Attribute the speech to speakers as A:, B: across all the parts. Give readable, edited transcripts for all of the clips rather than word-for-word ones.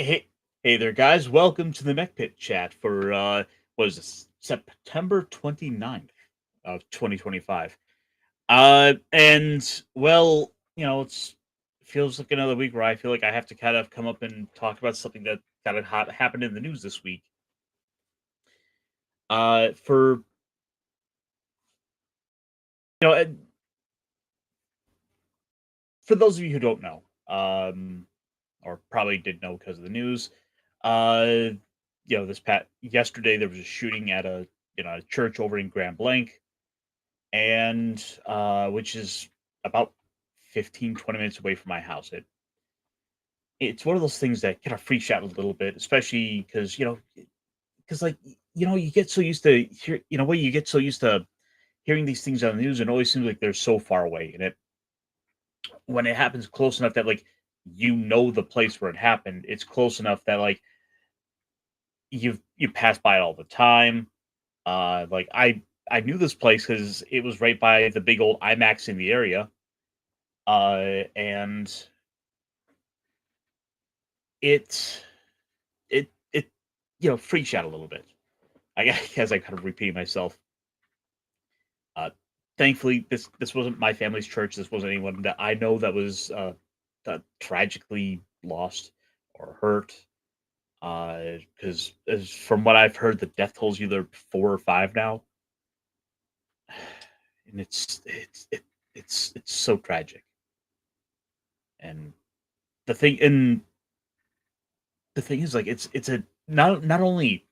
A: Hey, hey there, guys. Welcome to the mechpit chat for what is this? September 29th of 2025. And well, it's feels like another week where I feel like I have to kind of come up and talk about something that happened in the news this week. For you know, and for those of you who don't know, or probably did know because of the news, uh, this yesterday there was a shooting at a church over in Grand Blanc, and which is about 15-20 minutes away from my house. It's one of those things that kind of freaks you out a little bit, especially because like you get so used to you get so used to hearing these things on the news, and it always seems like they're so far away. And it when it happens close enough that like the place where it happened, it's close enough that like you pass by it all the time. Like I knew this place because it was right by the big old IMAX in the area. And it it freaks you out a little bit. I guess I kind of repeating myself. Uh, Thankfully, this wasn't my family's church. This wasn't anyone that I know that tragically lost or hurt. Because as from what I've heard, the death toll's either 4 or 5 now, and it's so tragic. And the thing and the thing is, like, it's a not only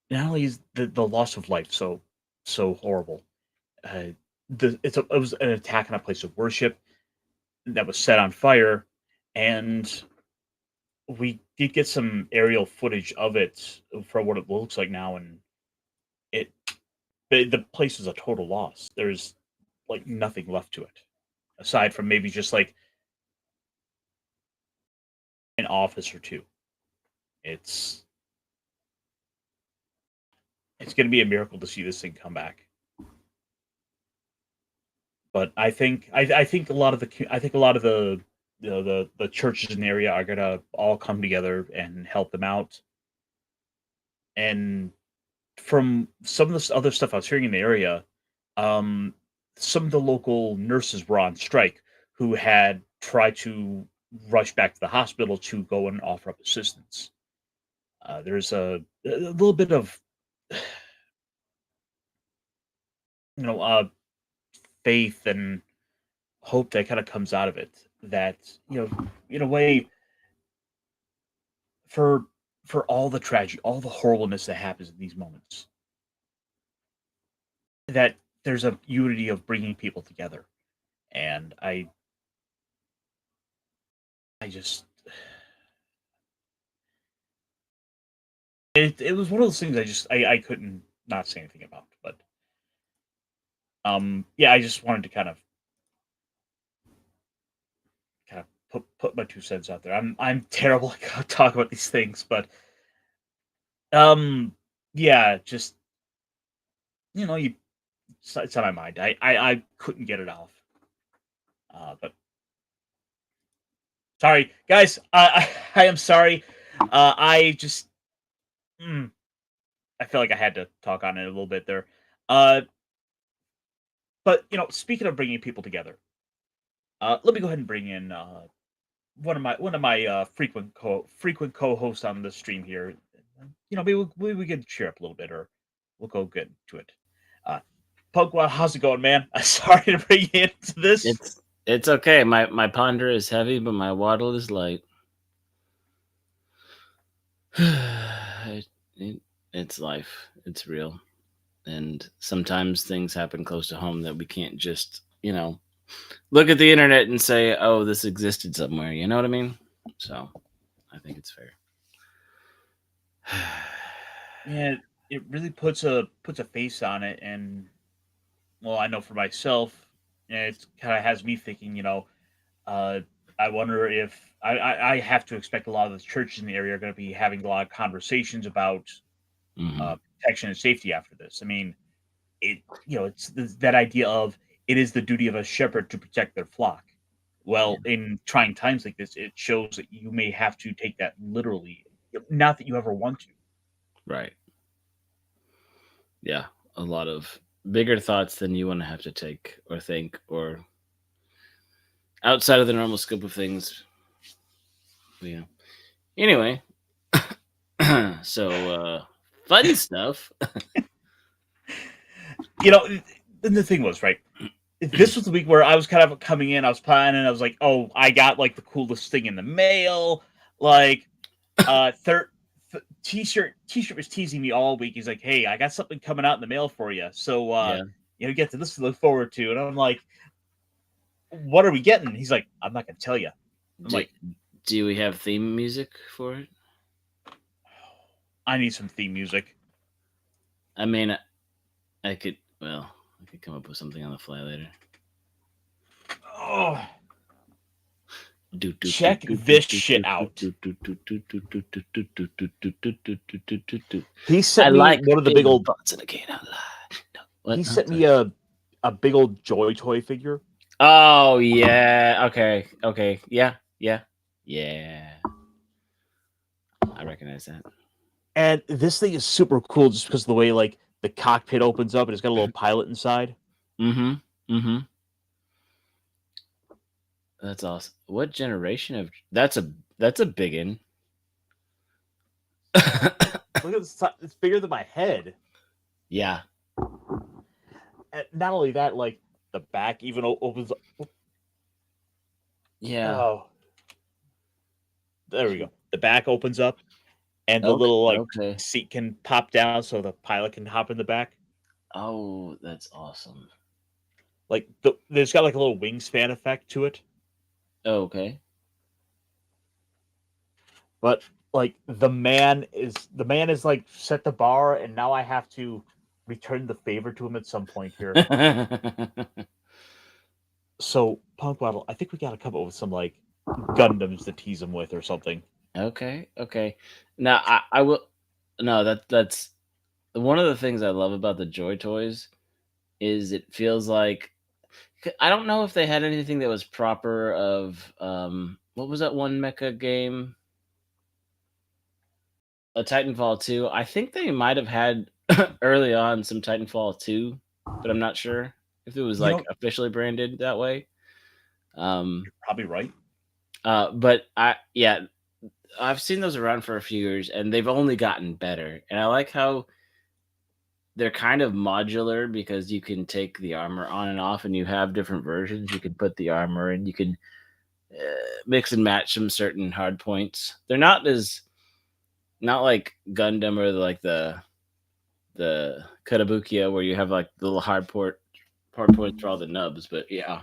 A: is the loss of life so horrible. Uh, it was an attack on a place of worship that was set on fire, and we did get some aerial footage of it for what it looks like now, and it the place is a total loss. There's like nothing left to it aside from maybe just like an office or two. It's it's going to be a miracle to see this thing come back. But I think a lot of the the churches in the area are gonna all come together and help them out. And from some of this other stuff I was hearing in the area, um, some of the local nurses were on strike who had tried to rush back to the hospital to go and offer up assistance. There's a little bit of faith and hope that kind of comes out of it. That in a way, for all the tragedy, all the horribleness that happens in these moments, that there's a unity of bringing people together. And I just it was one of those things I couldn't not say anything about. But yeah, I just wanted to kind of put my 2 cents out there. I'm terrible at talk about these things, but um yeah, just you it's on my mind. I couldn't get it off. But sorry, guys. I am sorry. I just mm, I feel like I had to talk on it a little bit there. Uh, but speaking of bringing people together, let me go ahead and bring in one of my frequent co-hosts on the stream here. Maybe we can cheer up a little bit, or we'll go good to it. Uh, Punkwaddle, how's it going, man? Sorry to bring you into this.
B: It's okay. My ponder is heavy, but my waddle is light. it, it's life. It's real, and sometimes things happen close to home that we can't just look at the internet and say, "Oh, this existed somewhere." You know what I mean? So I think it's fair.
A: Yeah, it really puts a face on it, and well, I know for myself, it kind of has me thinking. Uh, I wonder if I have to expect a lot of the churches in the area are going to be having a lot of conversations about
B: Hmm.
A: protection and safety after this. I mean, it's that idea of it is the duty of a shepherd to protect their flock. Well, in trying times like this, it shows that you may have to take that literally. Not that you ever want to.
B: Right. Yeah. A lot of bigger thoughts than you want to have to take or think or outside of the normal scope of things. Yeah. Anyway, so fun stuff.
A: And the thing was, right, this was the week where I was kind of coming in, I was planning, I was like, oh, I got like the coolest thing in the mail. Like, third t-shirt was teasing me all week. He's like, hey, I got something coming out in the mail for you. So,
B: Yeah.
A: get to this to look forward to. And I'm like, what are we getting? He's like, I'm not going to tell you. I'm
B: Do,
A: like,
B: do we have theme music for it?
A: I need some theme music.
B: I mean, I could come up with something on the fly later.
A: Oh, check this shit out. He sent me one of the big old
B: butts and I can't lie.
A: He sent me a big old Joy Toy figure.
B: Oh yeah. Okay. Yeah. I recognize that.
A: And this thing is super cool just because of the way like the cockpit opens up and it's got a little pilot inside.
B: Mm-hmm. That's awesome. What generation of that's a big one.
A: Look at this, it's bigger than my head.
B: Yeah.
A: And not only that, like the back even opens up.
B: Yeah.
A: Oh. There we go. The back opens up and the little seat can pop down so the pilot can hop in the back.
B: Oh, that's awesome.
A: Like there's got like a little wingspan effect to it.
B: Oh, okay.
A: But like the man is like set the bar, and now I have to return the favor to him at some point here. So Punkwaddle, I think we got to come up with some like Gundams to tease him with or something.
B: Okay. Now I will. No, that's one of the things I love about the Joy Toys is it feels like I don't know if they had anything that was proper of what was that one mecha game? A Titanfall 2. I think they might have had early on some Titanfall 2, but I'm not sure if it was like officially branded that way.
A: You're probably right.
B: But I've seen those around for a few years and they've only gotten better. And I like how they're kind of modular because you can take the armor on and off and you have different versions. You can put the armor and you can mix and match some certain hard points. They're not like Gundam or like the Katabukiya where you have like the little hard points for all the nubs, but yeah.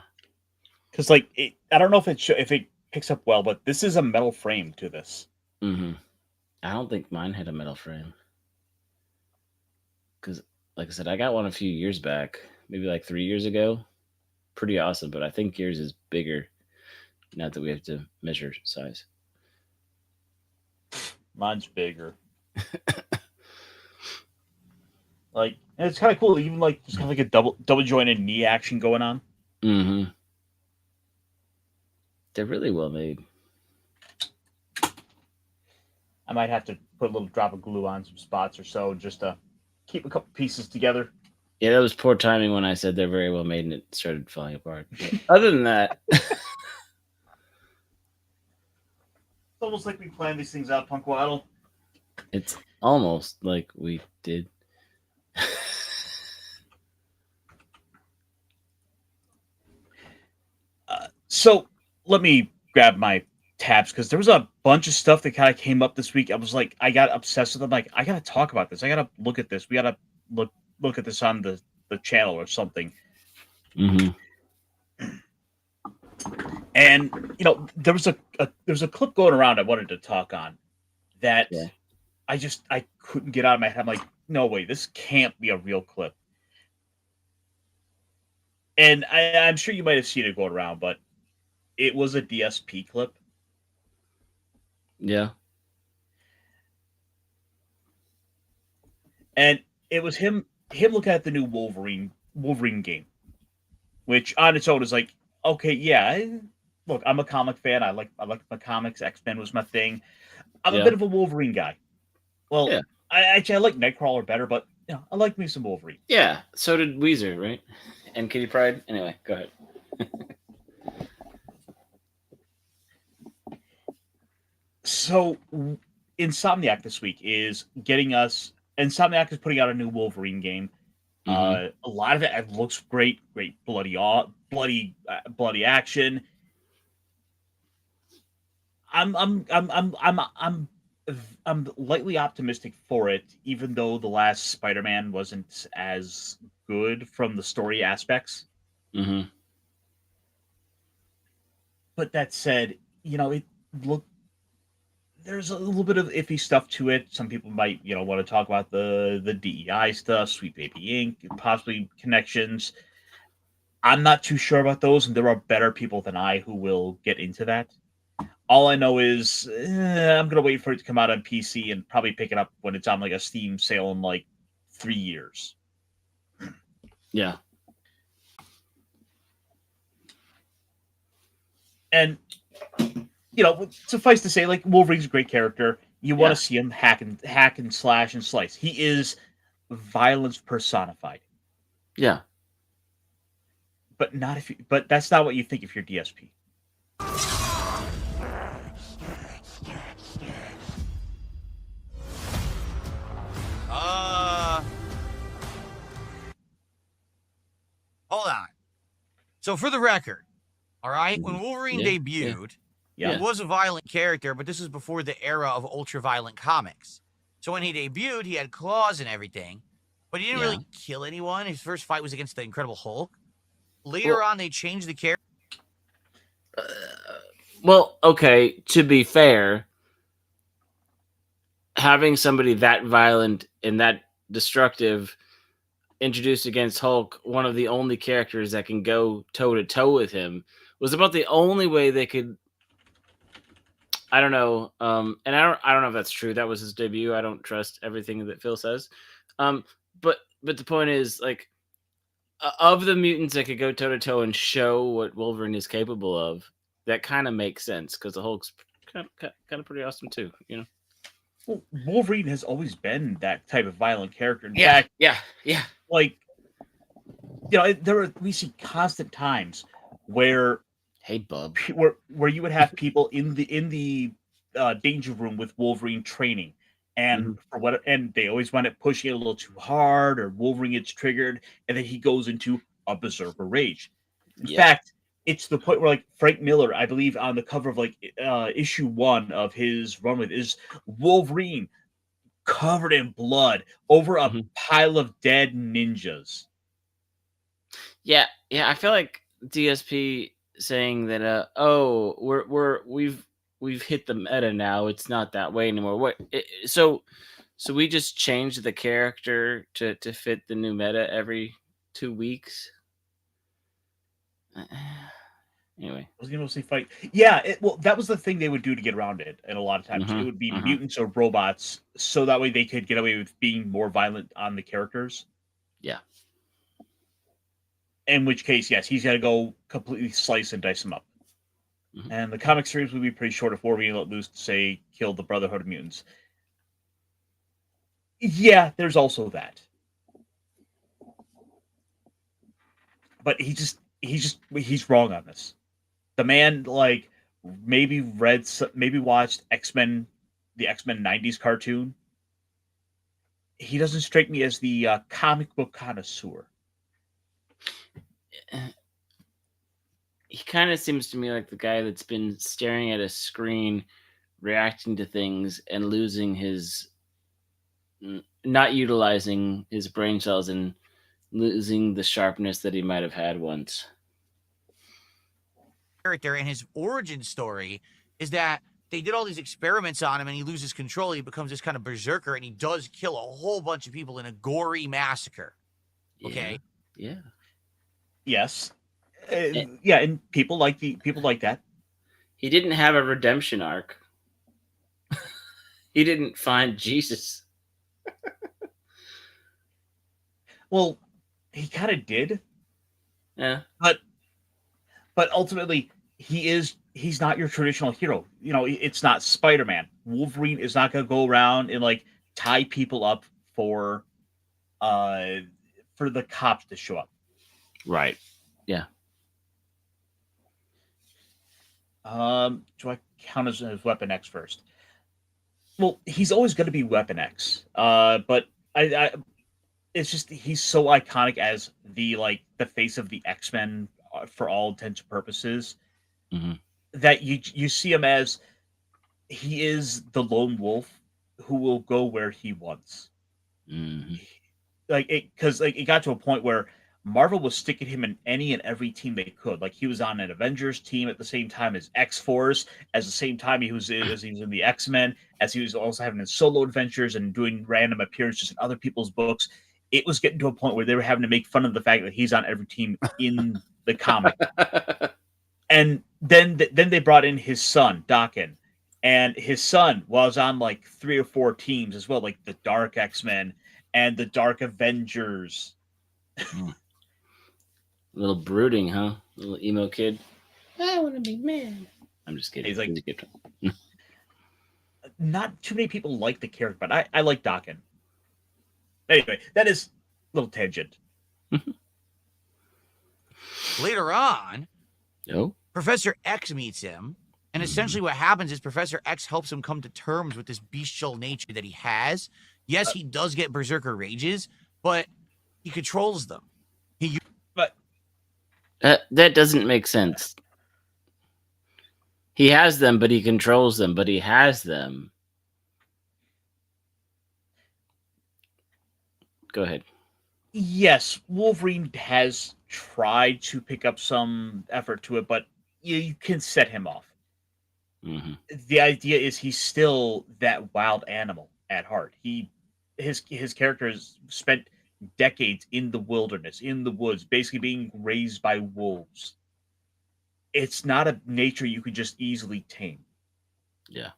A: Because like I don't know if it picks up well, but this is a metal frame to this.
B: Mm-hmm. I don't think mine had a metal frame. Because, like I said, I got one a few years back, maybe like 3 years ago. Pretty awesome, but I think yours is bigger. Not that we have to measure size.
A: Mine's bigger. Like, and it's kind of cool. Even like just kind of like a double jointed knee action going on.
B: Mm-hmm. They're really well made.
A: I might have to put a little drop of glue on some spots or so just to keep a couple pieces together.
B: Yeah, that was poor timing when I said they're very well made and it started falling apart. But other than that,
A: it's almost like we planned these things out, Punkwaddle.
B: It's almost like we did.
A: So let me grab my tabs because there was a bunch of stuff that kind of came up this week. I was like, I got obsessed with them. Like, I gotta talk about this. I gotta look at this. We gotta look at this on the channel or something.
B: Mm-hmm.
A: And there was a clip going around I wanted to talk on that I couldn't get out of my head. I'm like, no way, this can't be a real clip. And I'm sure you might have seen it going around, but it was a DSP clip.
B: Yeah.
A: And it was him looking at the new Wolverine game, which on its own is like, okay, yeah, look, I'm a comic fan. I like the comics. X-Men was my thing. I'm a
B: Yeah.
A: bit of a Wolverine guy. Well,
B: Yeah.
A: I like Nightcrawler better, but I like me some Wolverine.
B: Yeah. So did Weezer, right? And Kitty Pryde. Anyway, go ahead.
A: So Insomniac this week is getting us. Insomniac is putting out a new Wolverine game.
B: Mm-hmm.
A: A lot of it looks great, great bloody action. I'm I'm lightly optimistic for it, even though the last Spider-Man wasn't as good from the story aspects.
B: Mm-hmm.
A: But that said, it look there's a little bit of iffy stuff to it. Some people might, want to talk about the DEI stuff, Sweet Baby Ink, possibly connections. I'm not too sure about those, and there are better people than I who will get into that. All I know is I'm gonna wait for it to come out on PC and probably pick it up when it's on like a Steam sale in like 3 years.
B: Yeah.
A: And suffice to say, like Wolverine's a great character. You want
B: Yeah.
A: to see him hack and slash and slice. He is violence personified.
B: Yeah.
A: But not if you, but that's not what you think if you're DSP.
C: Hold on. So for the record, all right, when Wolverine
B: Yeah.
C: debuted,
A: Yeah.
C: he was a violent character, but this is before the era of ultra-violent comics. So when he debuted, he had claws and everything, but he didn't
B: Yeah.
C: really kill anyone. His first fight was against the Incredible Hulk. Later on, they changed the character.
B: Well, okay, to be fair, having somebody that violent and that destructive introduced against Hulk, one of the only characters that can go toe to toe with him, was about the only way they could. I don't know, and I don't know if that's true. That was his debut. I don't trust everything that Phil says, but the point is, like, of the mutants that could go toe to toe and show what Wolverine is capable of, that kind of makes sense because the Hulk's kind of pretty awesome too, you know.
A: Well, Wolverine has always been that type of violent character. In fact,
B: yeah.
A: like we see constant times where
B: Hey, bub.
A: where you would have people in the danger room with Wolverine training, and
B: Mhm.
A: and they always wind up pushing it a little too hard, or Wolverine gets triggered, and then he goes into a berserker rage. In
B: Yep.
A: fact, it's the point where like Frank Miller, I believe, on the cover of like issue 1 of his run with is Wolverine covered in blood over a
B: Mhm.
A: pile of dead ninjas.
B: Yeah. I feel like DSP saying that, we've hit the meta now. It's not that way anymore. So we just changed the character to fit the new meta every 2 weeks. Anyway.
A: Was he mostly fight? Yeah, well, that was the thing they would do to get around it. And a lot of times, it
B: Mhm.
A: would be
B: Mhm.
A: mutants or robots, so that way they could get away with being more violent on the characters.
B: Yeah.
A: In which case, yes, he's got to go completely slice and dice them up.
B: Mhm.
A: And the comic series would be pretty short if Wolverine let loose to say kill the Brotherhood of Mutants. Yeah, there's also that. But he's wrong on this. The man like maybe watched X-Men, the X-Men 90s cartoon. He doesn't strike me as the comic book connoisseur.
B: He kind of seems to me like the guy that's been staring at a screen, reacting to things, and losing his, not utilizing his brain cells and losing the sharpness that he might have had once.
C: Character and his origin story is that they did all these experiments on him and he loses control. He becomes this kind of berserker and he does kill a whole bunch of people in a gory massacre. Okay.
B: Yeah.
A: Yes.
B: And
A: Yeah, and people like that.
B: he didn't have a redemption arc. He didn't find Jesus.
A: Well, he kind of did,
B: Yeah.
A: but ultimately he's not your traditional hero. You know, it's not Spider-Man. Wolverine is not going to go around and like tie people up uh for the cops to show up.
B: Right. Yeah.
A: Do I count as Weapon X first? Well, he's always going to be Weapon X. But I it's just he's so iconic as the face of the X-Men for all intents and purposes
B: Hmm.
A: that you see him as he is the lone wolf who will go where he wants.
B: Hmm.
A: Like it because like it got to a point where Marvel was sticking him in any and every team they could. Like he was on an Avengers team at the same time as X Force, as the same time as he was in the X Men, as he was also having his solo adventures and doing random appearances in other people's books. It was getting to a point where they were having to make fun of the fact that he's on every team in the comic. And then they brought in his son Dakin, and his son was on like 3 or 4 teams as well, like the Dark X-Men and the Dark Avengers.
B: A little brooding, huh? Little emo kid. I want to be man. I'm just kidding.
A: He's like,
B: He's a kid.
A: not too many people like the character, but I like Dakin. Anyway, that is a little tangent.
C: Later on,
B: Oh.
C: Professor X meets him, and essentially what happens is Professor X helps him come to terms with this bestial nature that he has. Yes, he does get berserker rages, but he controls them.
A: But
B: That doesn't make sense. He has them, but he controls them, but he has them. Go ahead.
A: yes, Wolverine has tried to pick up some effort to it, but you can set him off.
B: Hmm.
A: The idea is he's still that wild animal at heart. His character has spent decades in the wilderness, in the woods, basically being raised by wolves. It's not a nature you can just easily tame.
B: Yeah.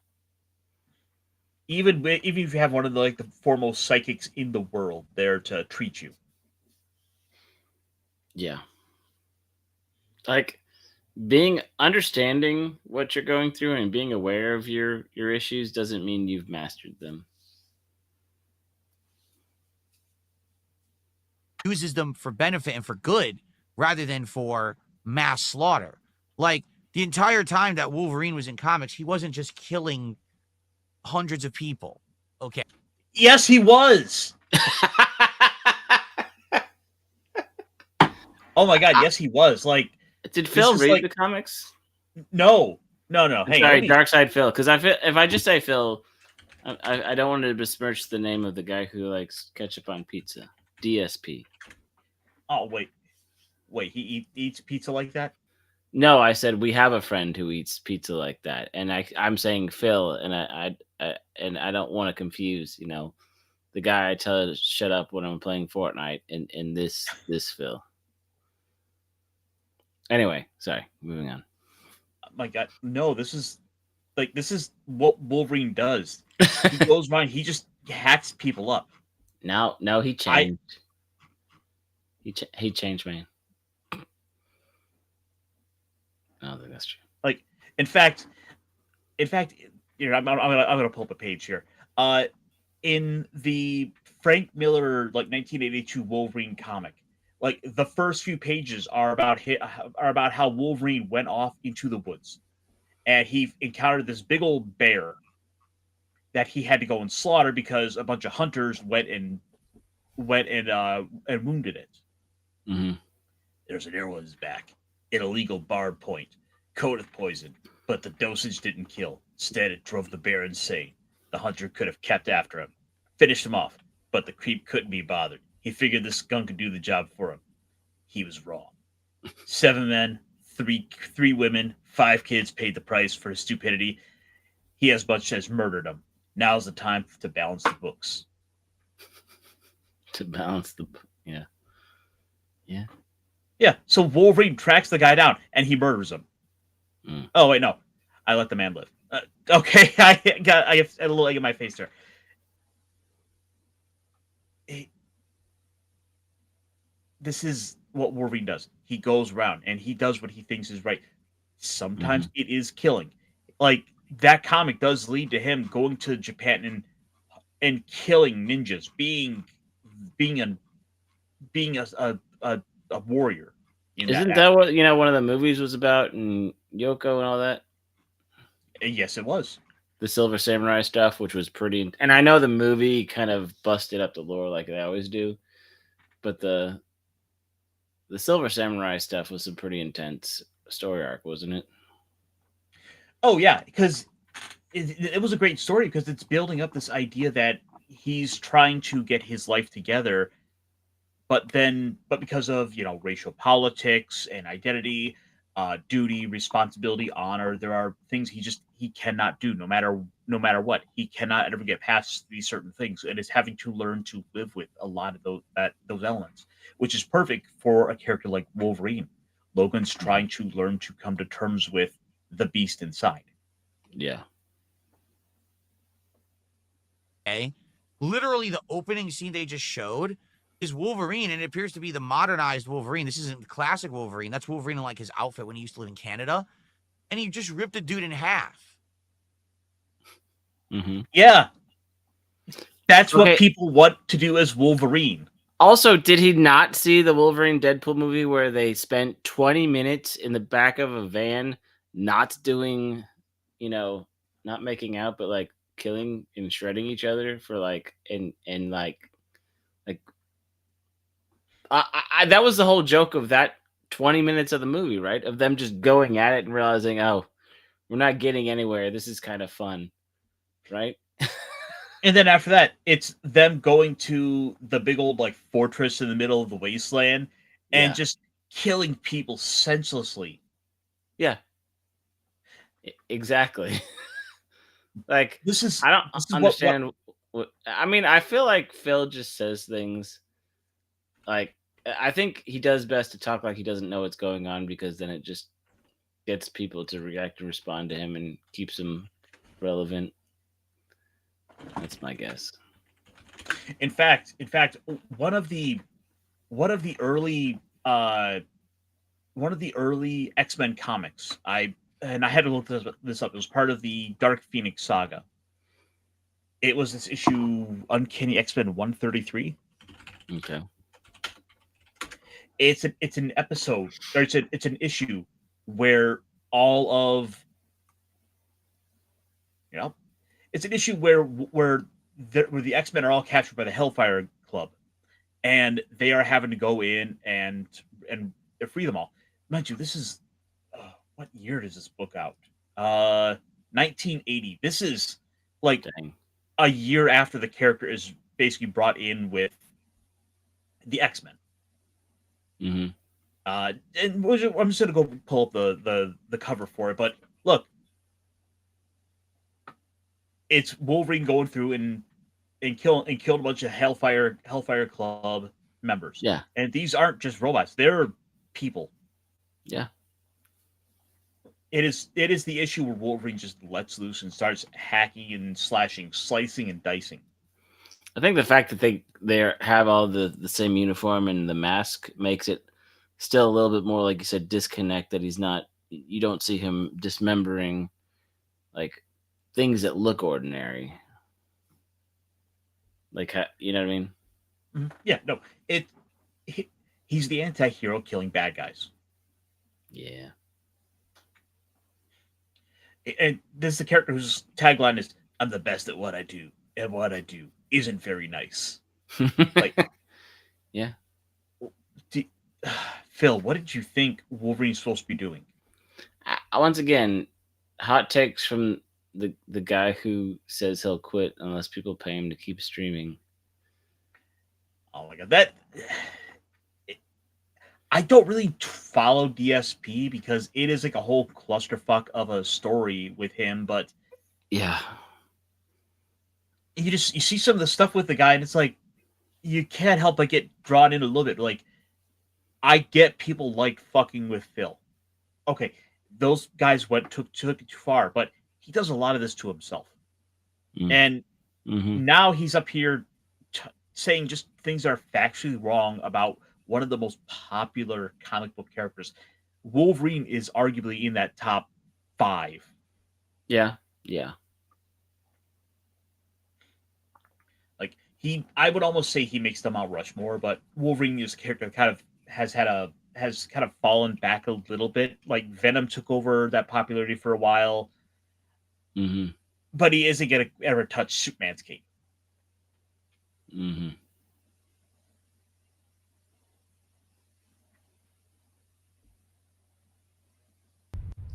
A: Even if you have one of the foremost psychics in the world there to treat you.
B: Yeah. Like being understanding what you're going through and being aware of your issues doesn't mean you've mastered them.
C: Uses them for benefit and for good rather than for mass slaughter. Like the entire time that Wolverine was in comics, he wasn't just killing hundreds of people. Okay.
A: Yes, he was. Oh my god, yes, he was. Like,
B: Did Phil
A: is
B: read
A: like-
B: the comics?
A: no. Hey,
B: Sorry, Dark Side Phil. Because if I just say Phil, I don't want to besmirch the name of the guy who likes ketchup on pizza. DSP.
A: Oh wait, he eats pizza like that?
B: No, I said we have a friend who eats pizza like that, and I'm saying Phil, and I don't want to confuse, the guy I tell to shut up when I'm playing Fortnite, and this Phil. Anyway, sorry, moving on.
A: Oh my god, no, this is what Wolverine does. He goes around, he just hacks people up.
B: No, he changed. He changed, man. I don't think that's true.
A: Like, in fact, I'm gonna pull up a page here. In the Frank Miller 1982 Wolverine comic, like the first few pages are about how Wolverine went off into the woods, and he encountered this big old bear that he had to go and slaughter because a bunch of hunters went and wounded it.
B: Mm-hmm.
A: There's an arrow in his back, an illegal barb point, coated with poison, but the dosage didn't kill. Instead, it drove the bear insane. The hunter could have kept after him, finished him off, but the creep couldn't be bothered. He figured this gun could do the job for him. He was wrong. 7 men, three women, 5 kids paid the price for his stupidity. He as much as murdered them. Now's the time to balance the books.
B: To balance the, yeah.
A: Yeah, so Wolverine tracks the guy down and he murders him.
B: Mm.
A: Oh wait, no, I let the man live. Okay, I have a little egg in my face there. This is what Wolverine does. He goes around and he does what he thinks is right. Sometimes it is killing. Like that comic does lead to him going to Japan and killing ninjas, being a being a warrior in that
B: Isn't that
A: aspect.
B: what one of the movies was about, and Yoko and all that?
A: Yes, it was.
B: The Silver Samurai stuff, which was pretty. And I know the movie kind of busted up the lore like they always do, but the Silver Samurai stuff was a pretty intense story arc, wasn't it?
A: Oh yeah, because it was a great story because it's building up this idea that he's trying to get his life together, but because of racial politics and identity, duty, responsibility, honor, there are things he cannot do no matter what. He cannot ever get past these certain things, and is having to learn to live with a lot of those elements, which is perfect for a character like Wolverine. Logan's trying to learn to come to terms with the beast inside.
B: Yeah.
C: Okay. Literally, the opening scene they just showed is Wolverine, and it appears to be the modernized Wolverine. This isn't classic Wolverine. That's Wolverine in like his outfit when he used to live in Canada. And he just ripped a dude in half.
A: Yeah, that's what
B: Okay.
A: people want to do as Wolverine.
B: Also, did he not see the Wolverine Deadpool movie where they spent 20 minutes in the back of a van, not doing, not making out, but like killing and shredding each other for like, and like that was the whole joke of that 20 minutes of the movie, right? Of them just going at it and realizing, oh, we're not getting anywhere. This is kind of fun, right?
A: And then after that, it's them going to the big old like fortress in the middle of the wasteland and
B: Yeah.
A: just killing people senselessly.
B: Yeah. Exactly. Like,
A: This is
B: I don't
A: this is
B: understand. I mean, I feel like Phil just says things like, I think he does best to talk like he doesn't know what's going on, because then it just gets people to react and respond to him and keeps him relevant. That's my guess.
A: In fact, one of the early X-Men comics. I had to look this up. It was part of the Dark Phoenix saga. It was this issue, Uncanny X-Men 133.
B: Okay.
A: It's an episode, or it's an issue where all of it's an issue where the X-Men are all captured by the Hellfire Club, and they are having to go in and free them all. Mind you, this is what year does this book out? 1980. This is like
B: Dang.
A: a year after the character is basically brought in with the X-Men.
B: Mm-hmm.
A: And I'm just gonna go pull up the cover for it. But look, it's Wolverine going through and killed a bunch of Hellfire Club members.
B: Yeah.
A: And these aren't just robots; they're people.
B: Yeah.
A: It is the issue where Wolverine just lets loose and starts hacking and slashing, slicing and dicing.
B: I think the fact that they have all the same uniform and the mask makes it still a little bit more, like you said, disconnect, that you don't see him dismembering like things that look ordinary. Like, you know what I mean?
A: Mm-hmm. Yeah, no. He's the anti-hero killing bad guys.
B: Yeah.
A: And this is the character whose tagline is, "I'm the best at what I do, and what I do isn't very nice." Like,
B: yeah.
A: Phil, what did you think Wolverine's supposed to be doing?
B: Once again, hot takes from the guy who says he'll quit unless people pay him to keep streaming.
A: Oh my god, I don't really follow DSP because it is like a whole clusterfuck of a story with him, but
B: yeah,
A: you see some of the stuff with the guy, and it's like you can't help but get drawn in a little bit. Like, I get people like fucking with Phil. Okay, those guys took it too far, but he does a lot of this to himself. And now he's up here saying just things that are factually wrong about one of the most popular comic book characters. Wolverine is arguably in that top 5.
B: Yeah.
A: Like I would almost say he makes the Mount Rushmore, but Wolverine is a character kind of has kind of fallen back a little bit. Like Venom took over that popularity for a while,
B: Mm-hmm.
A: but he isn't gonna ever touch Superman's cape.
B: Mm-hmm.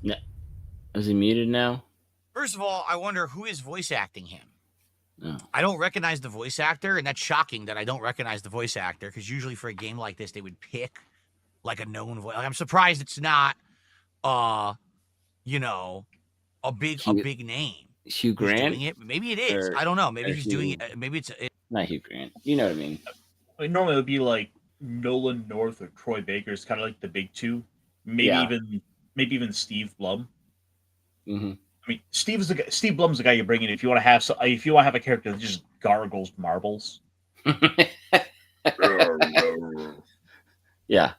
B: No. Is he muted now?
C: First of all, I wonder who is voice acting him.
B: Oh.
C: I don't recognize the voice actor, and that's shocking that I don't recognize the voice actor, because usually for a game like this, they would pick like a known voice. Like, I'm surprised it's not, you know, a big name.
B: Hugh
C: Who's
B: Grant?
C: doing it? Maybe it is.
B: Or-
C: I don't know. Maybe
B: or
C: he's doing
B: Hugh-
C: it. Maybe it's.
B: Not Hugh Grant. You know what I mean?
A: Like, normally it would be like Nolan North or Troy Baker is kind of like the big two. Maybe even Steve Blum.
B: Mm-hmm.
A: I mean, Steve Blum's the guy you bring in if you want to have a character that just gargles marbles.
B: Yeah.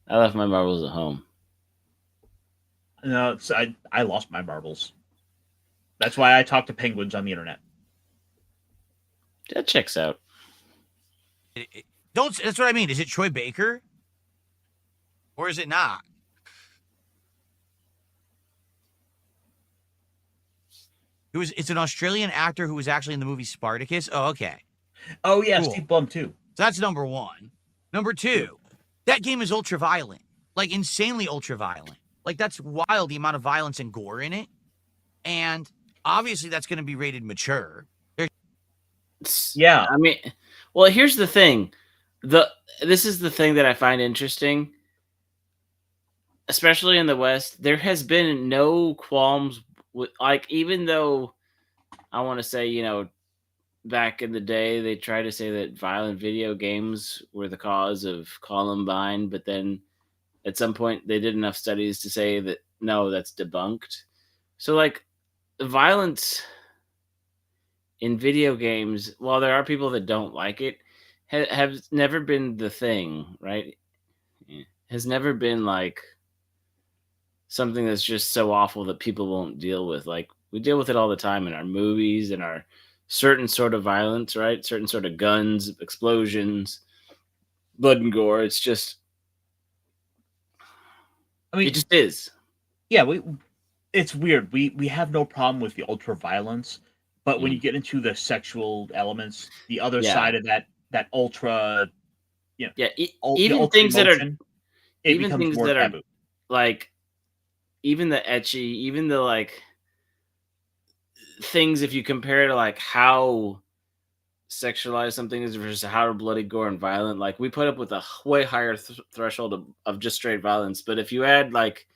B: I left my marbles at home.
A: No, I lost my marbles. That's why I talk to penguins on the internet.
B: That checks out.
C: That's what I mean. Is it Troy Baker? Or is it not? It's an Australian actor who was actually in the movie Spartacus. Oh, okay.
A: Oh yeah,
C: Cool.
A: Steve Blum too.
C: So that's number one. Number two, that game is ultra violent. Like insanely ultra violent. Like that's wild, the amount of violence and gore in it. And obviously that's going to be rated mature.
A: Yeah.
B: I mean, well, here's the thing. This is the thing that I find interesting. Especially in the West, there has been no qualms with, like, even though I want to say, back in the day, they tried to say that violent video games were the cause of Columbine, but then at some point they did enough studies to say that no, that's debunked. So, like, violence in video games, while there are people that don't like it, have never been the thing, right? Has never been like something that's just so awful that people won't deal with. Like, we deal with it all the time in our movies and our certain sort of violence, right? Certain sort of guns, explosions, blood and gore. It's just,
A: I mean,
B: it just is.
A: Yeah, it's weird. We have no problem with the ultra violence, but when you get into the sexual elements, the other side of that ultra,
B: even things that are,
A: it
B: even
A: becomes
B: things
A: more
B: that
A: taboo.
B: are like, even the etchy, even the like things, if you compare to like how sexualized something is versus how bloody, gore, and violent, like we put up with a way higher threshold of just straight violence. But if you add like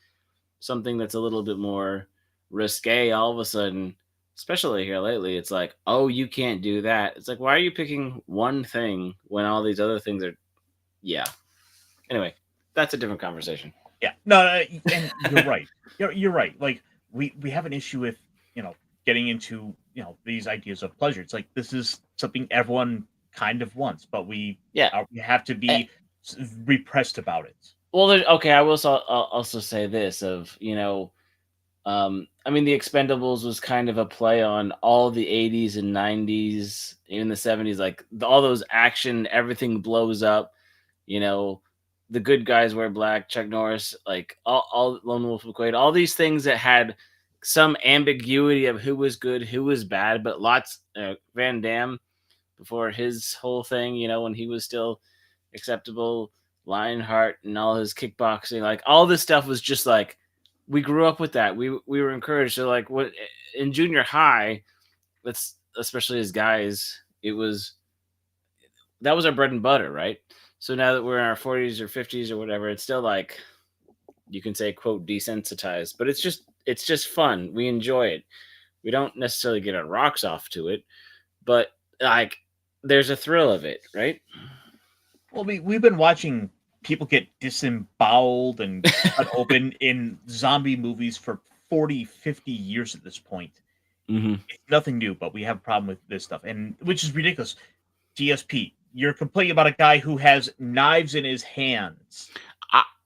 B: something that's a little bit more risque, all of a sudden, especially here lately, it's like, oh, you can't do that. It's like, why are you picking one thing when all these other things are, Anyway, that's a different conversation.
A: Yeah, no, and you're right. You're right. Like we have an issue with getting into these ideas of pleasure. It's like this is something everyone kind of wants, but we have to be repressed about it.
B: Well, I will also say this of I mean, the Expendables was kind of a play on all the 80s and 90s, even the 70s, like all those action, everything blows up, the good guys wear black, Chuck Norris, like all Lone Wolf McQuaid, all these things that had some ambiguity of who was good, who was bad, but lots, Van Damme before his whole thing, when he was still acceptable, Lionheart and all his kickboxing, like all this stuff was just like, we grew up with that. We were encouraged to, like, what in junior high, let's, especially as guys, that was our bread and butter, right? So now that we're in our 40s or 50s or whatever, it's still like, you can say, quote, desensitized, but it's just fun. We enjoy it. We don't necessarily get our rocks off to it, but like there's a thrill of it, right?
A: Well, we've been watching people get disemboweled and cut open in zombie movies for 40, 50 years at this point.
B: Mm-hmm.
A: It's nothing new, but we have a problem with this stuff, and which is ridiculous. DSP, you're complaining about a guy who has knives in his hands.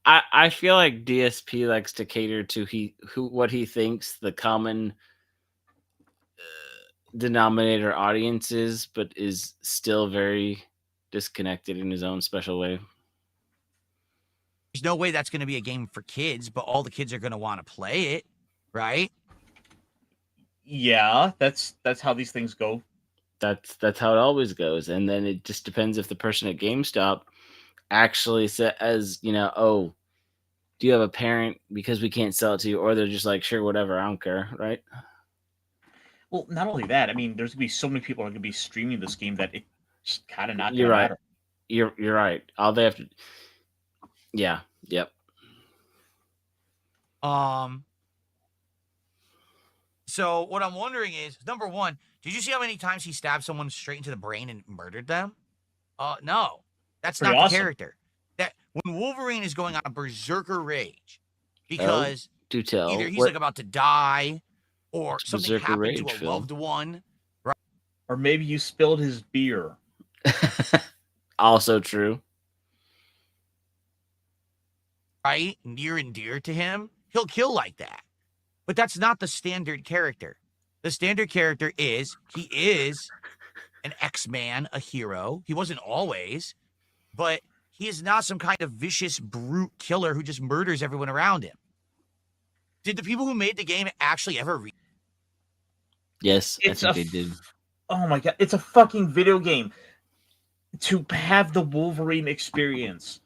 B: I feel like DSP likes to cater to what he thinks the common denominator audience is, but is still very disconnected in his own special way.
C: There's no way that's going to be a game for kids, but all the kids are going to want to play it, right?
A: Yeah, that's how these things go.
B: That's how it always goes, and then it just depends if the person at GameStop actually says, oh, do you have a parent, because we can't sell it to you, or they're just like, sure, whatever, I don't care, right?
A: Well, not only that, I mean, there's gonna be so many people are gonna be streaming this game that it's kind of not
B: You're
A: gonna
B: right.
A: matter.
B: You're right. All they have to, yeah, yep.
C: So what I'm wondering is, number one, did you see how many times he stabbed someone straight into the brain and murdered them? No, that's
A: Pretty
C: not the
A: awesome.
C: character. That when Wolverine is going on a berserker rage
B: Oh,
C: because
B: do tell.
C: either he's
B: What-
C: like about to die or
B: It's
C: something
B: berserker
C: happened to
B: rage,
C: a
B: Phil.
C: loved one,
A: Or maybe you spilled his beer.
B: Also true.
C: right? Near and dear to him, he'll kill like that. But that's not the standard character. The standard character is he is an X-Man, a hero. He wasn't always, but he is not some kind of vicious brute killer who just murders everyone around him. Did the people who made the game actually ever read?
B: Yes,
A: It's
B: I think they did.
A: Oh my god, it's a fucking video game. To have the Wolverine experience,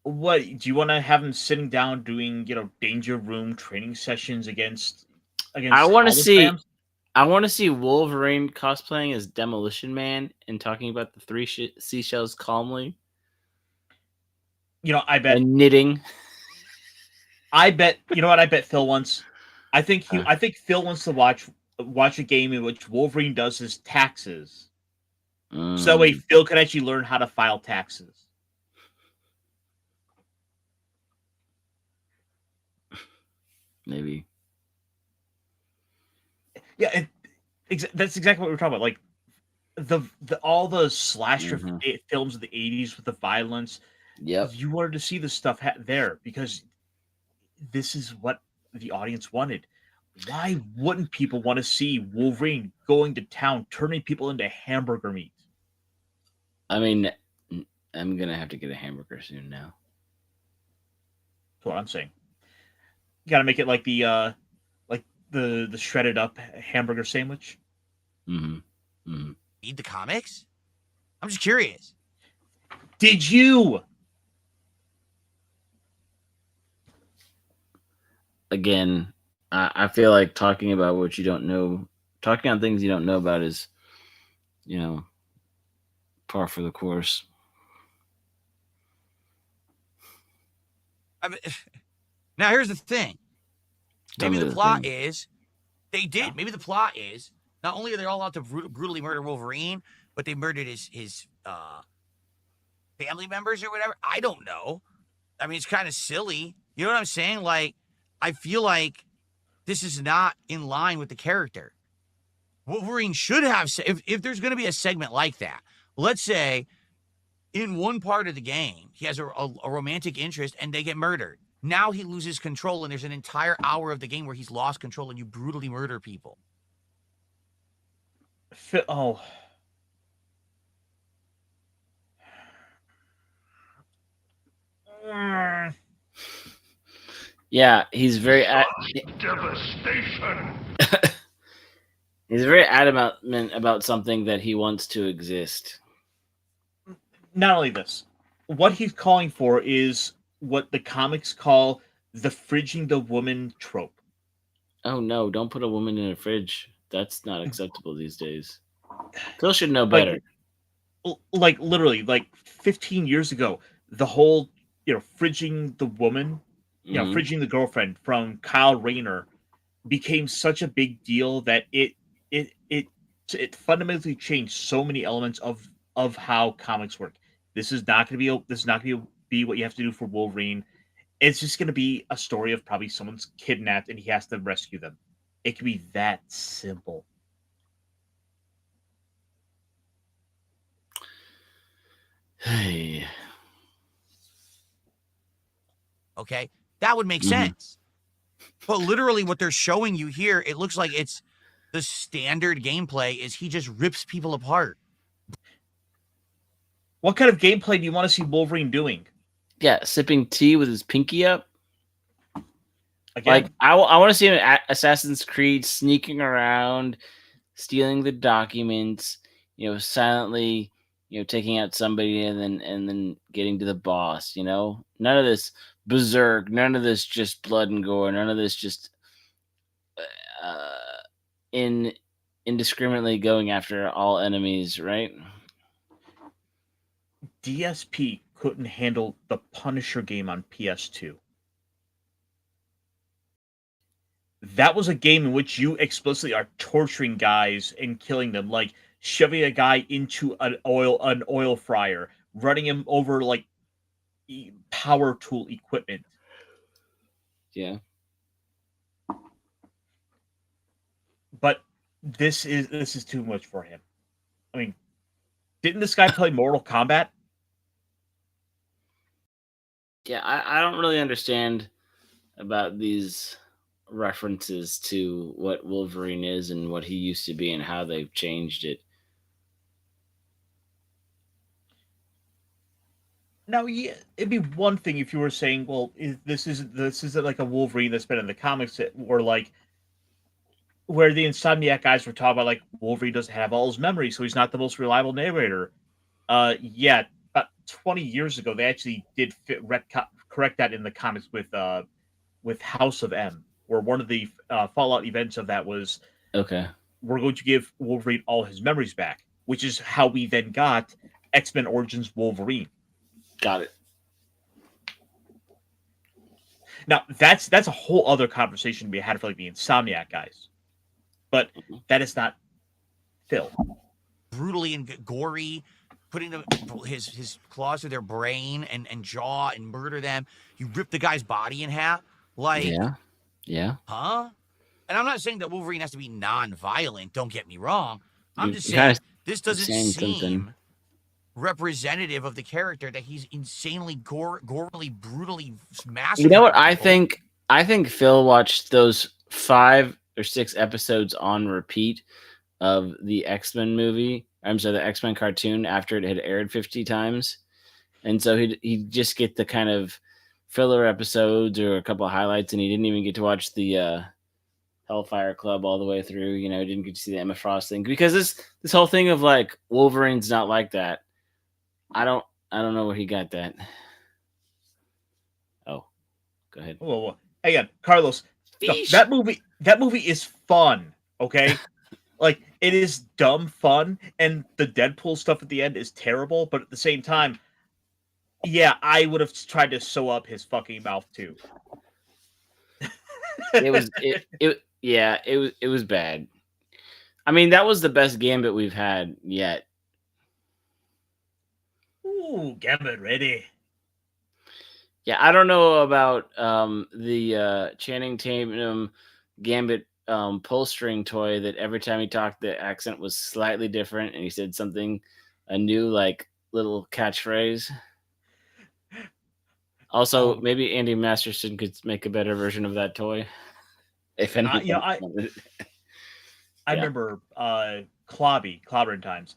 A: what do you want to have him sitting down doing, danger room training sessions against
B: I want to see.
A: holograms?
B: I want to see Wolverine cosplaying as Demolition Man and talking about the three seashells calmly
A: I bet.
B: and knitting.
A: I bet. You know what? I bet Phil wants. I think Phil wants to watch a game in which Wolverine does his taxes. So that way Phil can actually learn how to file taxes.
B: Maybe.
A: Yeah, that's exactly what we're talking about. Like all the slasher films of the 80s with the violence.
B: Yep.
A: You wanted to see this stuff there because this is what the audience wanted. Why wouldn't people want to see Wolverine going to town, turning people into hamburger meat?
B: I mean, I'm gonna have to get a hamburger soon now.
A: That's what I'm saying. You gotta make it like the shredded up hamburger sandwich.
C: Read the comics? I'm just curious.
A: Did you?
B: Again, I feel like talking about what you don't know, talking on things you don't know about is, par for the course.
C: I mean, now here's the thing. Maybe the plot is they did. Yeah. Maybe the plot is not only are they all out to brutally murder Wolverine, but they murdered his family members or whatever. I don't know. I mean, it's kind of silly. You know what I'm saying? Like, I feel like this is not in line with the character. Wolverine should have, if there's going to be a segment like that, let's say in one part of the game, he has a romantic interest and they get murdered. Now he loses control and there's an entire hour of the game where he's lost control and you brutally murder people.
A: Oh.
B: Yeah, he's very
D: devastation.
B: He's very adamant about something that he wants to exist.
A: Not only this, what he's calling for is what the comics call the fridging the woman trope.
B: Oh no, don't put a woman in a fridge. That's not acceptable these days. Phil should know better.
A: Like literally, like 15 years ago, the whole, fridging the woman, fridging the girlfriend from Kyle Rayner became such a big deal that it fundamentally changed so many elements of how comics work. This is not going to be what you have to do for Wolverine. It's just going to be a story of probably someone's kidnapped and he has to rescue them. It can be that simple.
B: Hey.
C: Okay, that would make sense. But literally, what they're showing you here, it looks like it's the standard gameplay is he just rips people apart.
A: What kind of gameplay do you want to see Wolverine doing?
B: Yeah, sipping tea with his pinky up.
A: Again,
B: Like I want to see him at Assassin's Creed sneaking around, stealing the documents, silently, taking out somebody and then getting to the boss. None of this berserk, none of this just blood and gore, none of this just indiscriminately going after all enemies, right?
A: DSP couldn't handle the Punisher game on PS2. That was a game in which you explicitly are torturing guys and killing them, like shoving a guy into an oil fryer, running him over like power tool equipment.
B: Yeah.
A: But this is too much for him. I mean, didn't this guy play Mortal Kombat?
B: Yeah, I don't really understand about these references to what Wolverine is and what he used to be and how they've changed it.
A: Now, yeah, it'd be one thing if you were saying, well, this isn't like a Wolverine that's been in the comics, or like where the Insomniac guys were talking about, like, Wolverine doesn't have all his memories, so he's not the most reliable narrator. Yeah, about 20 years ago, they actually did correct that in the comics with House of M, where one of the Fallout events of that was,
B: okay,
A: we're going to give Wolverine all his memories back, which is how we then got X-Men Origins Wolverine.
B: Got it.
A: Now, that's a whole other conversation to be had for like the Insomniac guys. But that is not Phil.
C: Brutally and gory, putting his claws through their brain and jaw and murder them. You rip the guy's body in half. Like,
B: yeah.
C: Huh? And I'm not saying that Wolverine has to be non-violent. Don't get me wrong. I'm just saying this doesn't seem representative of the character, that he's insanely gorily, brutally massacred.
B: You know what I think? I think Phil watched those 5 or 6 episodes on repeat of the X-Men movie. I'm sorry, the X-Men cartoon after it had aired 50 times. And so he'd just get the kind of filler episodes or a couple of highlights, and he didn't even get to watch the Hellfire Club all the way through. Didn't get to see the Emma Frost thing, because this whole thing of like Wolverine's not like that. I don't know where he got that. Oh, go ahead.
A: Whoa. Again, Carlos, that movie is fun, okay? Like, it is dumb fun, and the Deadpool stuff at the end is terrible, but at the same time, yeah, I would have tried to sew up his fucking mouth too.
B: It was bad. I mean, that was the best Gambit we've had yet.
A: Ooh, Gambit ready.
B: Yeah, I don't know about the Channing Tatum Gambit pull string toy that every time he talked, the accent was slightly different and he said something, a new like little catchphrase. Also, maybe Andy Masterson could make a better version of that toy. If anything.
A: I remember Clobbering Times.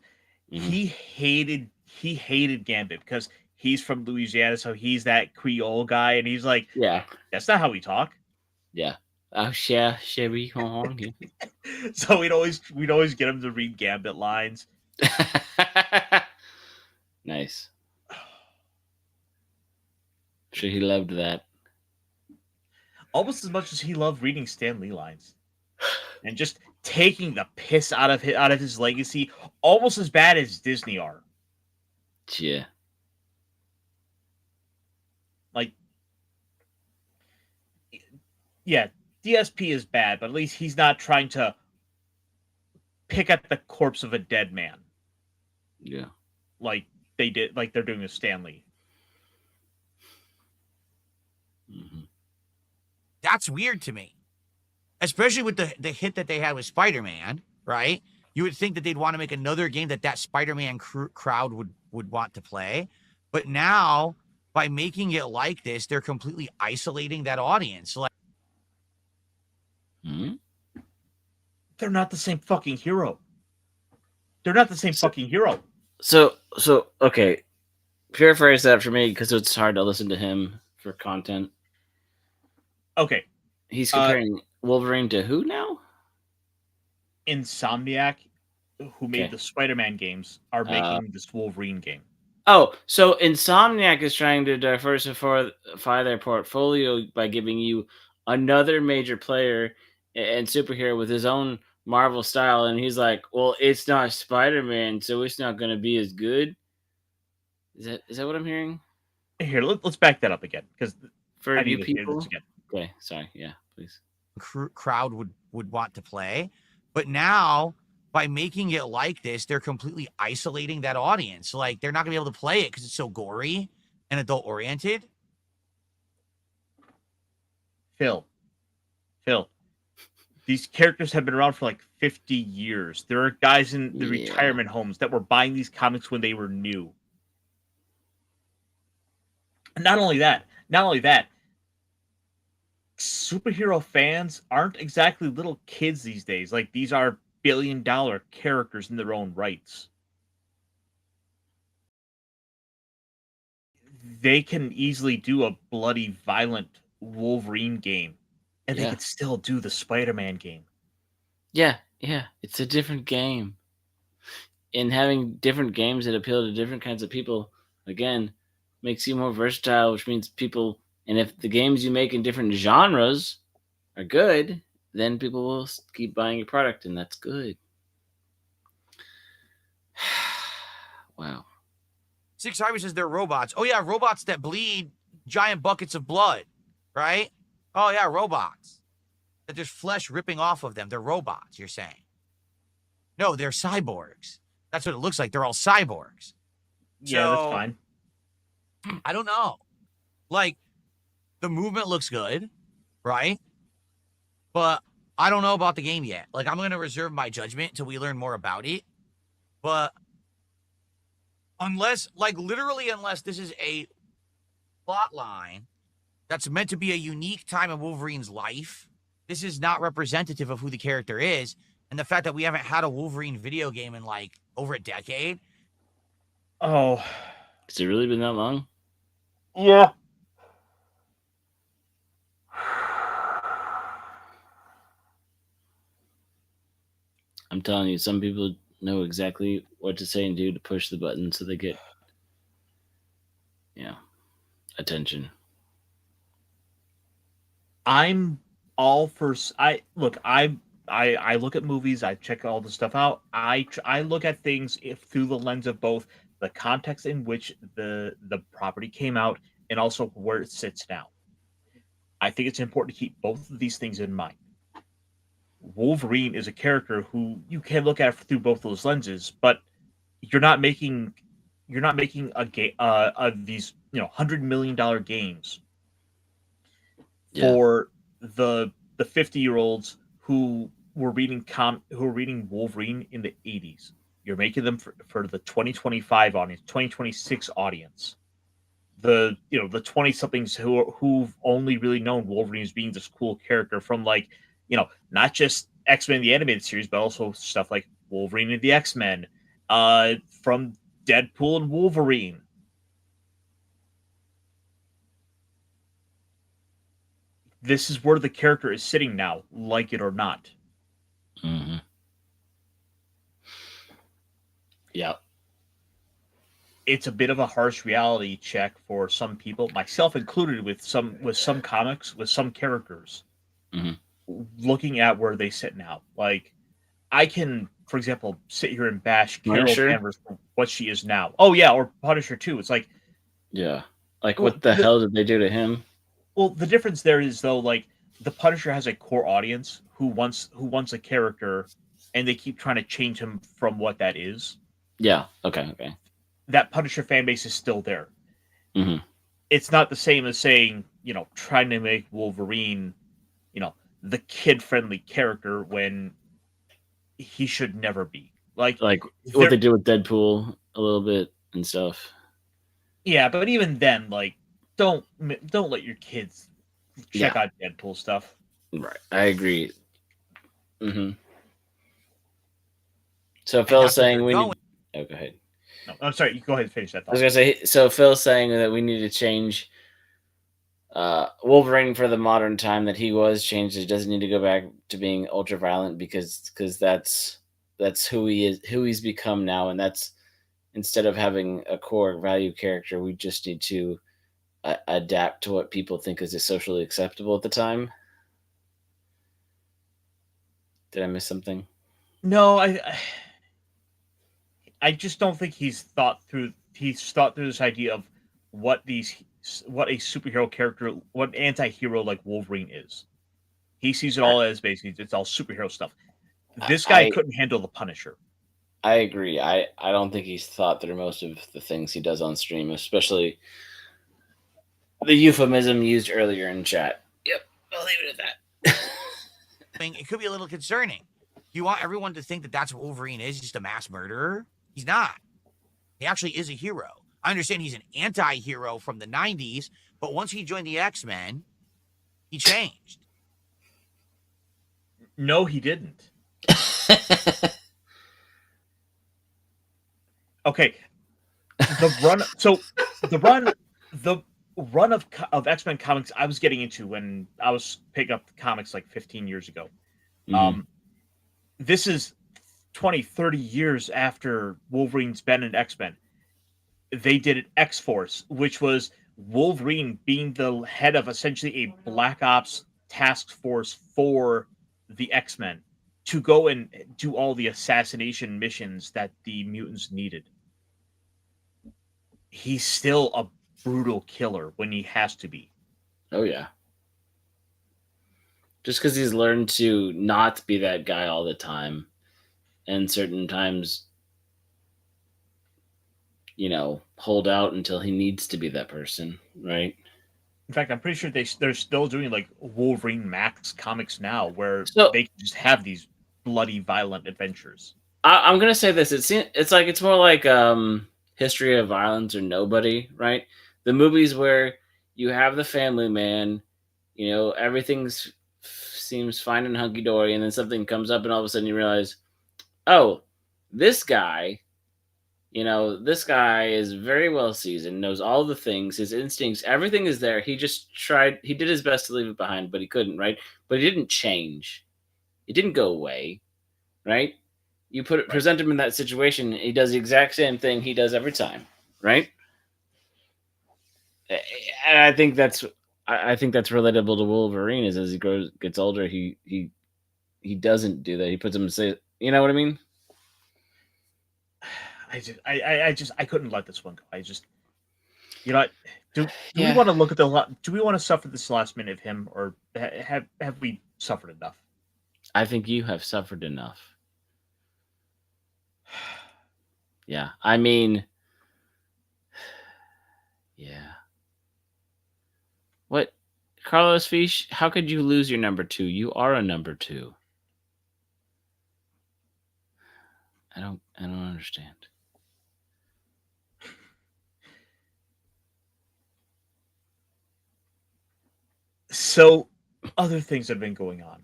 A: Mm-hmm. He hated Gambit because he's from Louisiana, so he's that Creole guy, and he's like,
B: yeah,
A: that's not how we talk.
B: Yeah. Oh, Sherry.
A: So we'd always get him to read Gambit lines.
B: Nice. Sure, he loved that.
A: Almost as much as he loved reading Stan Lee lines, and just taking the piss out of his legacy, almost as bad as Disney are.
B: Yeah.
A: Like, yeah, DSP is bad, but at least he's not trying to pick at the corpse of a dead man.
B: Yeah.
A: Like they did, like they're doing with Stan Lee.
B: Mm-hmm.
C: That's weird to me, especially with the hit that they had with Spider-Man, right? You would think that they'd want to make another game that Spider-Man crowd would want to play, but now by making it like this, they're completely isolating that audience. Like,
B: Hmm?
A: They're not the same fucking hero. They're not the same fucking hero.
B: So okay, paraphrase that for me because it's hard to listen to him for content.
A: Okay,
B: He's comparing Wolverine to who now?
A: Insomniac, who made
B: Okay.
A: the Spider-Man games, are making this Wolverine game.
B: Oh, so Insomniac is trying to diversify their portfolio by giving you another major player and superhero with his own Marvel style, and he's like, "Well, it's not Spider-Man, so it's not going to be as good." Is that what I'm hearing?
A: Here, let's back that up again because
B: For
A: I
B: you
A: need to hear this
B: people?
A: again.
B: Okay, sorry. Yeah, please.
C: crowd would want to play. But now, by making it like this, they're completely isolating that audience. Like, they're not gonna be able to play it because it's so gory and adult oriented.
A: Phil, these characters have been around for like 50 years. There are guys in the
B: Yeah.
A: retirement homes that were buying these comics when they were new. And not only that, superhero fans aren't exactly little kids these days. Like, these are billion-dollar characters in their own rights. They can easily do a bloody, violent Wolverine game, and they
B: Yeah.
A: could still do the Spider-Man game.
B: Yeah, it's a different game. And having different games that appeal to different kinds of people, again, makes you more versatile, which means people, and if the games you make in different genres are good, then people will keep buying your product, and that's good. Wow.
C: Six Ivy says they're robots. Oh yeah, robots that bleed giant buckets of blood, right? Oh yeah, robots. That there's flesh ripping off of them. They're robots, you're saying. No, they're cyborgs. That's what it looks like. They're all cyborgs.
A: Yeah, that's
C: So,
A: fine.
C: I don't know. Like, the movement looks good, right? But I don't know about the game yet. Like, I'm going to reserve my judgment until we learn more about it. But unless this is a plot line that's meant to be a unique time in Wolverine's life, this is not representative of who the character is. And the fact that we haven't had a Wolverine video game in like over a decade.
A: Oh,
B: Has it really been that long?
A: yeah.
B: I'm telling you, some people know exactly what to say and do to push the button so they get, attention.
A: I'm all for. I look. I look at movies. I check all the stuff out. I look at things through the lens of both the context in which the property came out and also where it sits now. I think it's important to keep both of these things in mind. Wolverine is a character who you can look at through both those lenses, but you're not making a game these $100 million games
B: Yeah.
A: for the 50-year-olds who were reading Wolverine in the 80s. You're making them for the 2025 audience, 2026 audience. The 20 somethings who've only really known Wolverine as being this cool character from, like, not just X-Men the animated series, but also stuff like Wolverine and the X-Men, from Deadpool and Wolverine. This is where the character is sitting now, like it or not.
B: Mm-hmm. Yeah.
A: It's a bit of a harsh reality check for some people, myself included, with some comics, with some characters.
B: Mhm.
A: Looking at where they sit now, like, I can, for example, sit here and bash Carol
B: Punisher?
A: Danvers for what she is now. Oh yeah, or Punisher too. It's like,
B: Yeah. Like,
A: Well,
B: what the hell did they do to him?
A: well, the difference there is, though, like, the Punisher has a core audience who wants a character, and they keep trying to change him from what that is.
B: Yeah. Okay.
A: That Punisher fan base is still there.
B: Mhm.
A: It's not the same as saying, trying to make Wolverine, the kid-friendly character when he should never be. Like
B: what they do with Deadpool a little bit and stuff.
A: yeah, but even then, like, don't let your kids check
B: Yeah,
A: out Deadpool stuff.
B: right. I agree. Hmm. So
C: And
B: Phil's
C: that's what
B: saying
C: they're
B: we
C: going.
B: need. Oh, go ahead.
A: No, I'm sorry. You go ahead and finish that
B: I was
A: thought.
B: gonna say. So Phil's saying that we need to change Wolverine for the modern time that he was changed. It doesn't need to go back to being ultra violent because that's who he is, who he's become now, and that's instead of having a core value character, we just need to adapt to what people think is socially acceptable at the time. Did I miss something?
A: No, I just don't think he's thought through. He's thought through this idea of what what a superhero character, what anti-hero like Wolverine is. He sees it
B: I
A: all as basically it's all superhero stuff. This guy
B: I,
A: couldn't handle the Punisher.
B: I agree. I don't think he's thought through most of the things he does on stream, especially the euphemism used earlier in chat. Yep, I'll leave it at that.
C: It could be a little concerning. You want everyone to think that that's what Wolverine is, just a mass murderer? He's not. He actually is a hero. I understand he's an anti-hero from the 90s, but once he joined the X-Men, he changed.
A: No, he didn't. Okay, the run. So the run, the run of X-Men comics I was getting into when I was picking up the comics like 15 years ago.
B: Mhm.
A: Um, this is 20, 30 years after Wolverine's been in X-Men. They did an X-Force, which was Wolverine being the head of essentially a Black Ops task force for the X-Men to go and do all the assassination missions that the mutants needed. He's still a brutal killer when he has to be.
B: Oh yeah. Just because he's learned to not be that guy all the time, and certain times, hold out until he needs to be that person, right?
A: In fact, I'm pretty sure they're still doing like Wolverine Max comics now, where
B: So
A: they can just have these bloody, violent adventures.
B: I'm gonna say this. It's like it's more like History of Violence or Nobody, right? The movies where you have the family man, everything's seems fine and hunky dory, and then something comes up, and all of a sudden you realize, oh, this guy, this guy is very well seasoned, knows all the things, his instincts, everything is there. He did his best to leave it behind, but he couldn't, right? But he didn't change. It didn't go away, right? You
A: Right.
B: present him in that situation, he does the exact same thing he does every time, right? And I think that's relatable to Wolverine. Is as he gets older, he doesn't do that. He puts him say, you know what I mean?
A: I couldn't let this one go. You know, what? Do we
B: Yeah,
A: want to look at do we want to suffer this last minute of him, or have we suffered enough?
B: I think you have suffered enough. Yeah, I mean, yeah. What, Carlos Fish? How could you lose your number two? You are a number two. I don't understand.
A: So, other things have been going on.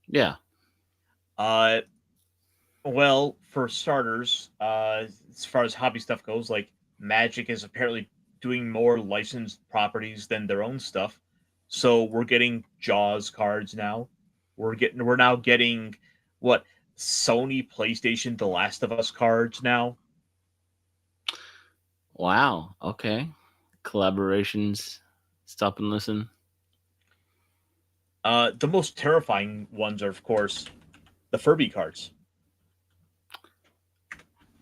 B: Yeah.
A: Uh, well, for starters, as far as hobby stuff goes, like Magic is apparently doing more licensed properties than their own stuff. So we're getting Jaws cards now. We're now getting what Sony PlayStation The Last of Us cards now.
B: Wow. Okay. Collaborations. Stop and listen.
A: The most terrifying ones are, of course, the Furby cards.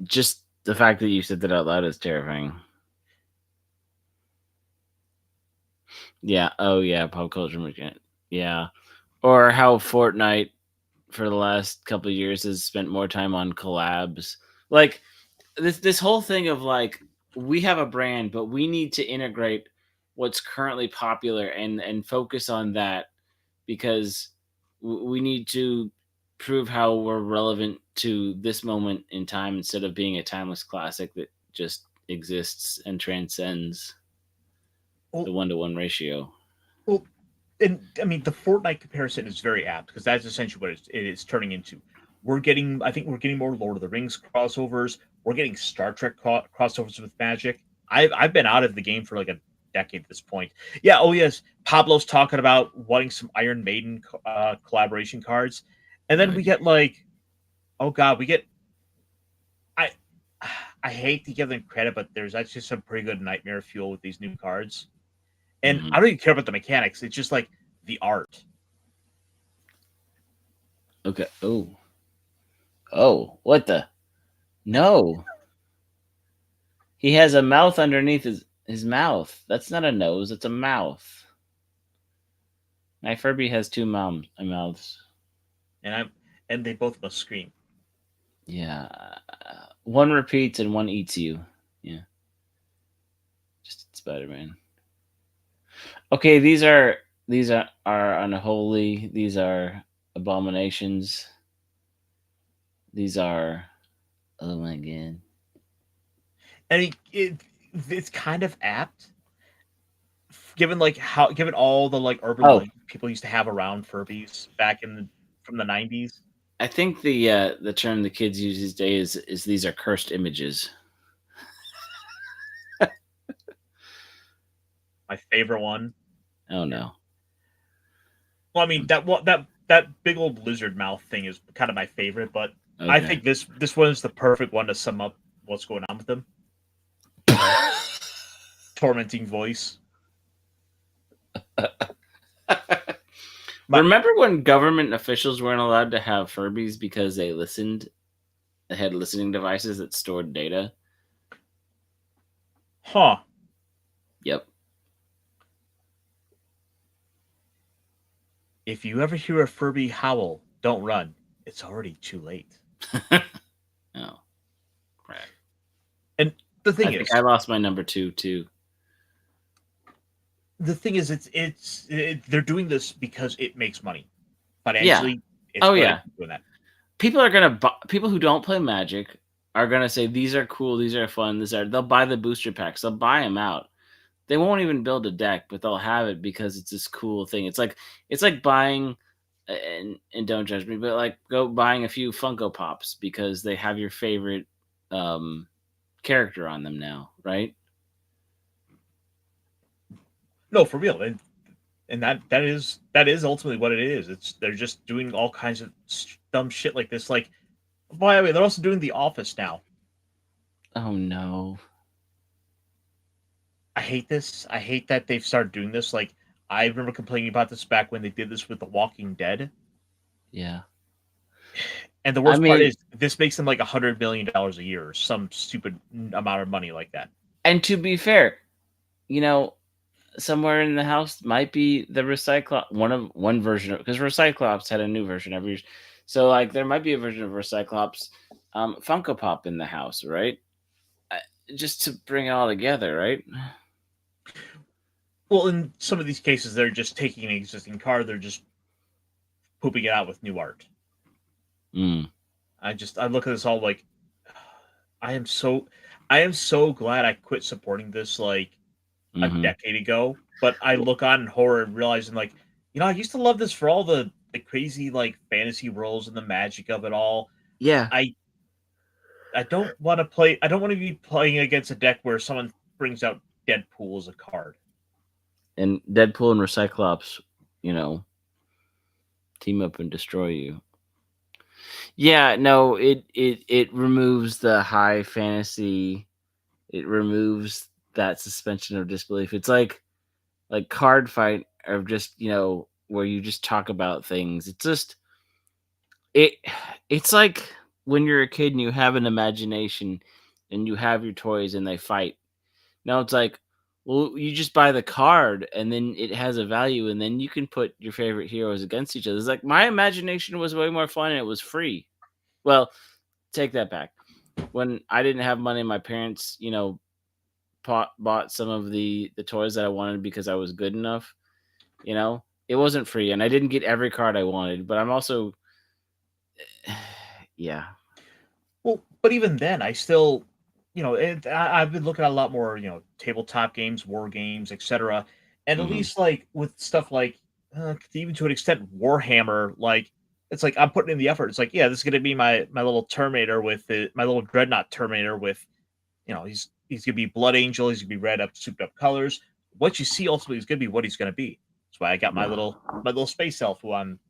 B: Just the fact that you said that out loud is terrifying. Yeah. Oh, yeah. Pop culture mechanic. Yeah. Or how Fortnite for the last couple of years has spent more time on collabs. Like this whole thing of like we have a brand, but we need to integrate what's currently popular and focus on that because we need to prove how we're relevant to this moment in time instead of being a timeless classic that just exists and transcends. the 1-to-1 ratio.
A: Well, and I mean the Fortnite comparison is very apt because that's essentially what it is turning into. I think we're getting more Lord of the Rings crossovers. We're getting Star Trek crossovers with Magic. I've been out of the game for like a decade at this point. Yeah. Oh yes, Pablo's talking about wanting some Iron Maiden collaboration cards, and then
B: Oh,
A: we get like, oh god, we get I. I hate to give them credit, but there's actually some pretty good nightmare fuel with these new cards. And
B: mhm.
A: I don't even care about the mechanics. It's just like the art.
B: Okay. Oh, what the? No. He has a mouth underneath his mouth. That's not a nose, it's a mouth. My Furby has two mouths.
A: And they both must scream.
B: Yeah. One repeats and one eats you. Yeah. Just Spider-Man. Okay, these are unholy. These are abominations. These are, oh my god.
A: And it's kind of apt, given all the like urban
B: Oh,
A: legend people used to have around Furbies back from the 90s.
B: I think the term the kids use these days is these are cursed images.
A: My favorite one.
B: Oh no.
A: Well, I mean that big old lizard mouth thing is kind of my favorite, but I
B: Okay.
A: think this one is the perfect one to sum up what's going on with them. Tormenting voice.
B: Remember when government officials weren't allowed to have Furbies because they had listening devices that stored data?
A: Huh.
B: Yep.
A: If you ever hear a Furby howl, don't run. It's already too late.
B: Oh, crap.
A: And the thing
B: I
A: is,
B: think I lost my number 2 too.
A: they're doing this because it makes money.
B: Yeah.
A: Financially, it's
B: Oh
A: good
B: yeah.
A: doing that.
B: People who don't play Magic are gonna say these are cool, these are fun, they'll buy the booster packs, they'll buy them out. They won't even build a deck, but they'll have it because it's this cool thing. It's like buying, and don't judge me, but like go buying a few Funko Pops because they have your favorite character on them now, right?
A: No, for real, and that is ultimately what it is. They're just doing all kinds of dumb shit like this. Like, by the way, they're also doing The Office now.
B: Oh no.
A: I hate this. I hate that they've started doing this. Like, I remember complaining about this back when they did this with The Walking Dead.
B: Yeah.
A: And the
B: I
A: worst part
B: mean,
A: is this makes them like $100 million a year, or some stupid amount of money like that.
B: and to be fair, somewhere in the house might be the Recyclops, one version of, because Recyclops had a new version every year. So like there might be a version of Recyclops Funko Pop in the house, right? Just to bring it all together, right?
A: Well, in some of these cases, they're just taking an existing card, they're just pooping it out with new art.
B: Mm.
A: I look at this all like, I am so glad I quit supporting this like a decade ago. But I look on in horror and realizing like, I used to love this for all the crazy like fantasy worlds and the magic of it all.
B: Yeah.
A: I don't want to play. I don't want to be playing against a deck where someone brings out Deadpool as a card.
B: And Deadpool and Recyclops, team up and destroy you. Yeah, no, it removes the high fantasy. It removes that suspension of disbelief. It's like Card Fight, or just where you just talk about things. It's like when you're a kid and you have an imagination and you have your toys and they fight. Now it's like, well, you just buy the card and then it has a value, and then you can put your favorite heroes against each other. It's like my imagination was way more fun and it was free. Well, take that back. When I didn't have money, my parents, bought some of the toys that I wanted because I was good enough. It wasn't free, and I didn't get every card I wanted. But I'm also, yeah.
A: Well, but even then, I still I've been looking at a lot more, tabletop games, war games, etc. And at
B: Hmm.
A: least like with stuff like, even to an extent, Warhammer, like it's like I'm putting in the effort. It's like, yeah, this is gonna be my little Terminator with my little dreadnought Terminator with, he's gonna be Blood Angel, he's gonna be red up, souped up colors. What you see ultimately is gonna be what he's gonna be. That's why I got my
B: Yeah.
A: little space elf who I'm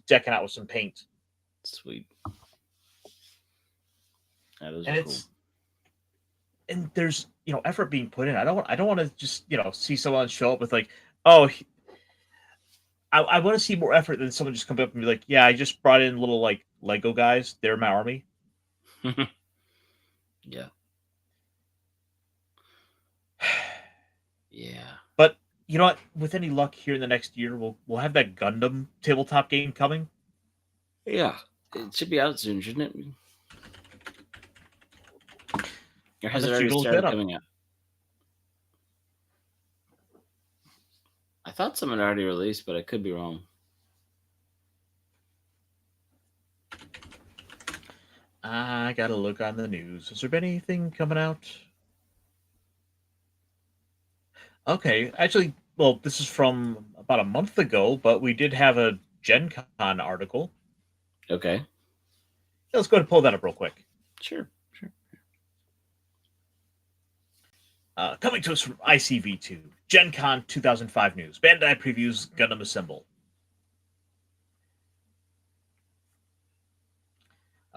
A: decking out with some paint.
B: Sweet. That is
A: And
B: cool.
A: there's effort being put in. I don't want to just see someone show up with like, oh, I want to see more effort than someone just come up and be like, yeah, I just brought in little like Lego guys. They're my army.
B: Yeah. Yeah.
A: But you know what? With any luck, here in the next year, we'll have that Gundam tabletop game coming.
B: Yeah. It should be out soon, shouldn't it? Or has
A: I'll
B: it
A: let you
B: already
A: go look
B: started
A: that up.
B: coming out? I thought some had already released, but I could be wrong.
A: I gotta look on the news. Has there been anything coming out? Okay, actually, well, this is from about a month ago, but we did have a Gen Con article.
B: Okay.
A: Yeah, let's go ahead and pull that up real quick.
B: Sure.
A: Coming to us from ICV2, Gen Con 2005 news. Bandai previews Gundam Assemble.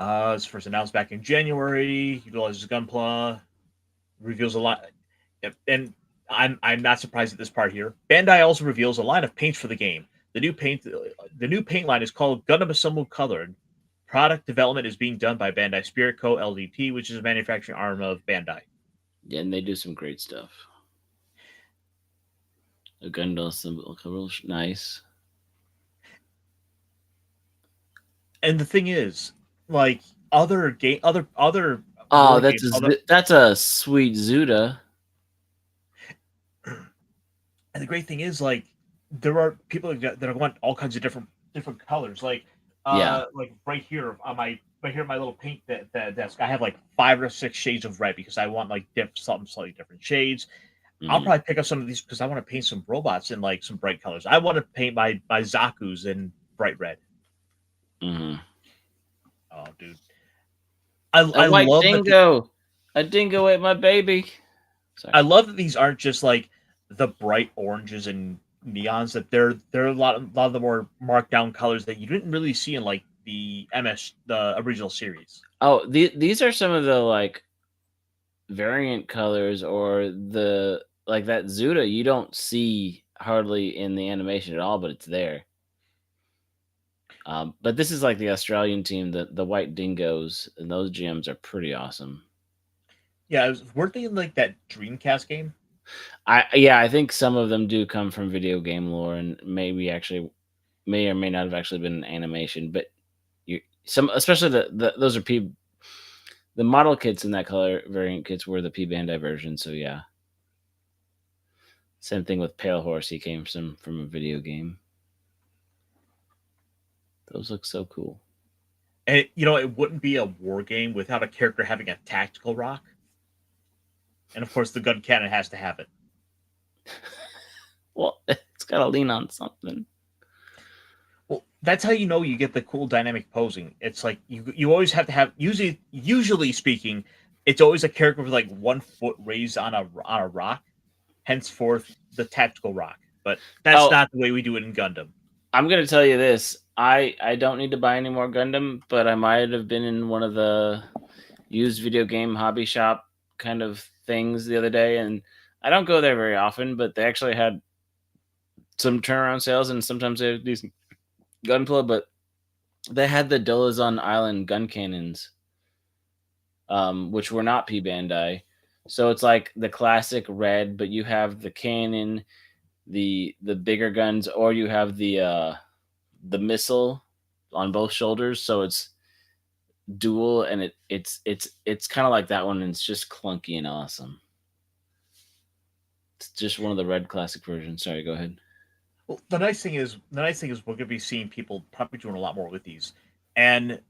A: It's first announced back in January. Utilizes Gunpla. Reveals a lot. Yep, and I'm not surprised at this part here. Bandai also reveals a line of paints for the game. The new paint line is called Gundam Assemble Colored. Product development is being done by Bandai Spirit Co. LDP, which is a manufacturing arm of Bandai.
B: Yeah, and they do some great stuff. A Gundam symbol, nice.
A: And the thing is, like other game, other
B: Oh,
A: war games,
B: that's a sweet Zuda.
A: and the great thing is, like, there are people that want all kinds of different colors. Like,
B: Yeah.
A: like right here on my little paint desk, I have like 5 or 6 shades of red because I want like something slightly different shades. I'll
B: Mhm.
A: probably pick up some of these because I want to paint some robots in like some bright colors. I want to paint my Zaku's in bright red.
B: Mhm.
A: Oh, dude,
B: A
A: I
B: white
A: love that.
B: dingo. A dingo ate my baby. Sorry.
A: I love that these aren't just like the bright oranges and neons. That they're a lot of the more marked down colors that you didn't really see in like the original series.
B: Oh, these are some of the like variant colors or the like that Zuda you don't see hardly in the animation at all, but it's there. But this is like the Australian team, the white dingoes, and those gems are pretty awesome.
A: Yeah, weren't they in like that Dreamcast game?
B: I think some of them do come from video game lore, and maybe actually may or may not have actually been an animation. But especially those are the model kits in that color variant kits were the P Bandai version. So yeah, same thing with Pale Horse. He came from a video game. Those look so cool.
A: And it wouldn't be a war game without a character having a tactical rock. And of course, the gun cannon has to have it.
B: Well, it's got to lean on something.
A: Well, that's how you get the cool dynamic posing. It's like you always have to have usually speaking, it's always a character with like 1 foot raised on a rock, henceforth the tactical rock. But that's not the way we do it in Gundam.
B: I'm gonna tell you this. I don't need to buy any more Gundam, but I might have been in one of the used video game hobby shop kind of things the other day, and I don't go there very often, but they actually had some turnaround sales, and sometimes they have decent gunpla, but they had the Dolazon Island gun cannons, which were not P Bandai. So it's like the classic red, but you have the cannon, the bigger guns, or you have the missile on both shoulders. So it's dual, and it's kind of like that one, and it's just clunky and awesome. It's just one of the red classic versions. Sorry, go ahead.
A: Well, the nice thing is we're going to be seeing people probably doing a lot more with these, and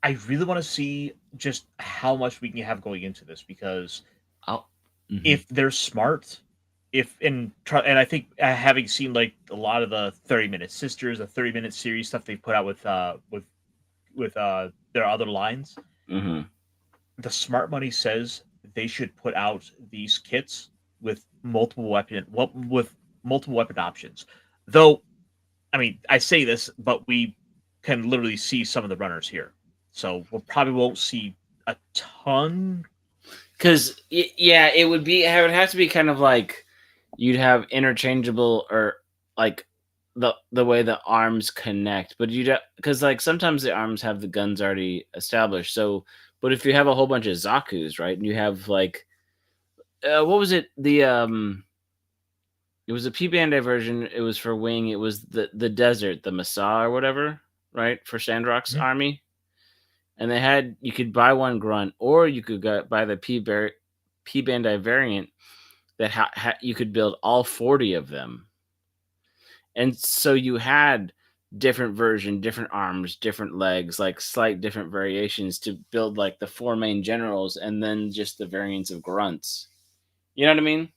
A: I really want to see just how much we can have going into this because
B: I'll,
A: if they're smart, and I think having seen like a lot of the 30-minute sisters, the 30-minute series stuff they put out with their other lines,
B: mm-hmm.
A: the smart money says they should put out these kits with multiple weapon options. Though, I mean, I say this, but we can literally see some of the runners here, so we probably won't see a ton.
B: Because yeah, it would have to be kind of like you'd have interchangeable or like the way the arms connect, but because like sometimes the arms have the guns already established. So, but if you have a whole bunch of Zaku's, right, and you have like what was it it was a P Bandai version. It was for Wing. It was the desert, the Masa or whatever, right, for Sandrock's
A: Mhm.
B: army. And they had you could buy one grunt, or you could buy the P Bandai variant that you could build all 40 of them. And so you had different version, different arms, different legs, like slight different variations to build like the four main generals, and then just the variants of grunts. You know what I mean?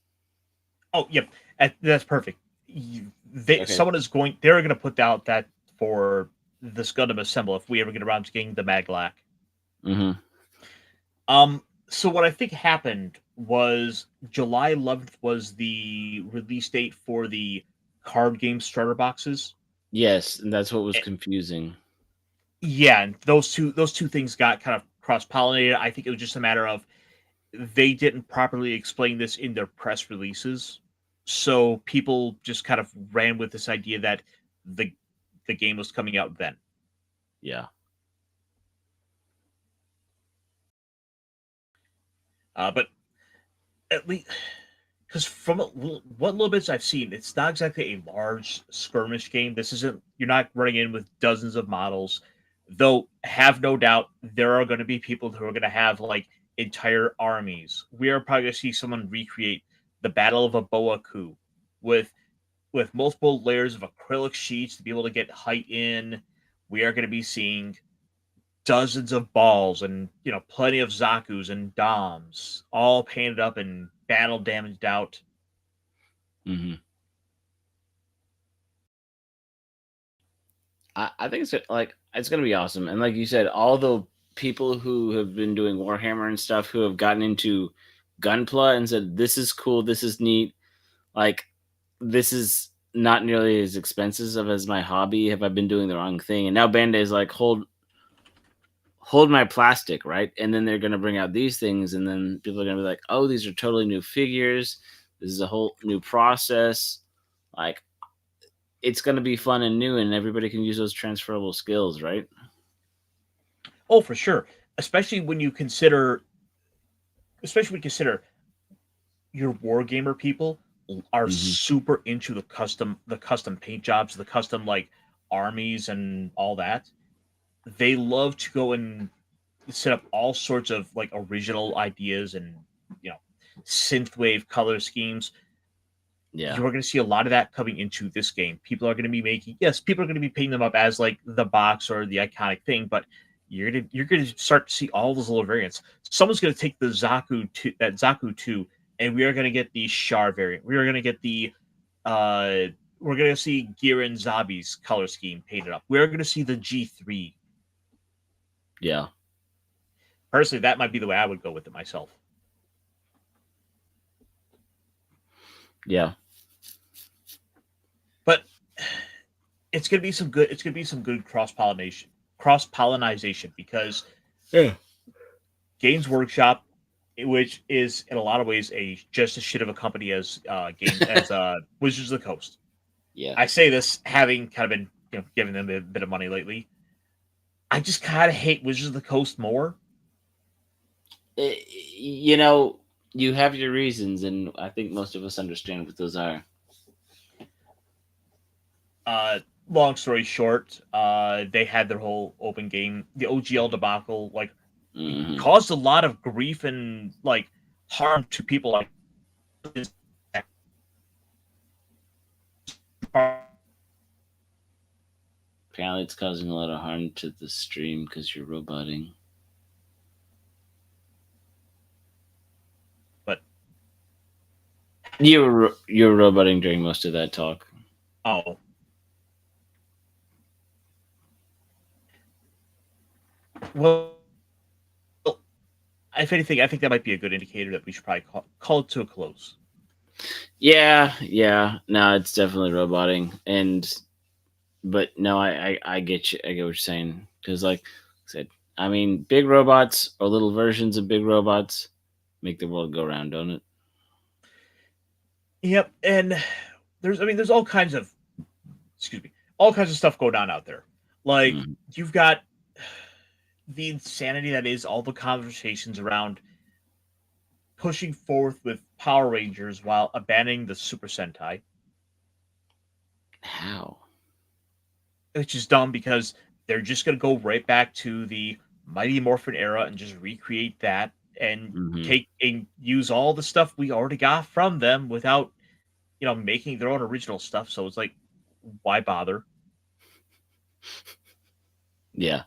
A: Oh, yep, that's perfect.
B: Okay.
A: Someone is going. They're going to put out that for this Gundam Assemble if we ever get around to getting the Maglac.
B: Mm-hmm.
A: So what I think happened was July 11th was the release date for the card game starter boxes.
B: Yes, and that's what was
A: Eh,
B: confusing.
A: Yeah, and those two things got kind of cross pollinated. I think it was just a matter of they didn't properly explain this in their press releases, so people just kind of ran with this idea that the the game was coming out then.
B: Yeah.
A: But at least because from what little bits I've seen, it's not exactly a large skirmish game. This isn't You're not running in with dozens of models, though. Have no doubt there are going to be people who are going to have like entire armies. We are probably going to see someone recreate the Battle of Aboaku with multiple layers of acrylic sheets to be able to get height in. We are going to be seeing dozens of balls and plenty of Zaku's and Doms all painted up and battle damaged out.
B: Mm-hmm. I think it's gonna be awesome. And like you said, all the people who have been doing Warhammer and stuff who have gotten into Gunpla and said this is cool, this is neat, like this is not nearly as expensive as my hobby. Have I been doing the wrong thing? And now Bandai's like hold my plastic, right? And then they're gonna bring out these things, and then people are gonna be like, oh, these are totally new figures. This is a whole new process. Like it's gonna be fun and new, and everybody can use those transferable skills, right?
A: Oh, for sure. Especially when you consider, your wargamer people are
B: Mm-hmm.
A: super into the custom paint jobs, the custom like armies and all that. They love to go and set up all sorts of like original ideas and you know synthwave color schemes.
B: Yeah.
A: You're going to see a lot of that coming into this game. People are going to be people are going to be painting them up as like the box or the iconic thing, but you're going to start to see all those little variants. Someone's going to take that Zaku 2, and we are going to get the Char variant. We are going to get the uh we're going to see Giran Zabi's color scheme painted up. We're going to see the G3.
B: Yeah.
A: Personally, that might be the way I would go with it myself.
B: Yeah.
A: But it's going to be some good cross pollination because
B: Yeah.
A: Games Workshop, which is in a lot of ways just as shit of a company as Wizards of the Coast.
B: Yeah.
A: I say this having kind of been giving them a bit of money lately. I just kind of hate Wizards of the Coast more.
B: You know, you have your reasons, and I think most of us understand what those are.
A: Uh, Long story short, they had their whole open game, the OGL debacle, like
B: Mm-hmm.
A: caused a lot of grief and like harm to people like this.
B: Apparently, it's causing a lot of harm to the stream because you're roboting.
A: But
B: You're roboting during most of that talk.
A: oh, well, if anything, I think that might be a good indicator that we should probably call it to a close.
B: Yeah. No, it's definitely roboting, but no, I get you. I get what you're saying because, like I said, I mean, big robots or little versions of big robots make the world go round, don't it?
A: Yep, and there's all kinds of all kinds of stuff going on out there. Like
B: Mhm.
A: you've got the insanity that is all the conversations around pushing forth with Power Rangers while abandoning the Super Sentai,
B: How?
A: which is dumb because they're just going to go right back to the Mighty Morphin era and just recreate that and
B: Hmm.
A: take and use all the stuff we already got from them without making their own original stuff. So it's like, why bother?
B: Yeah.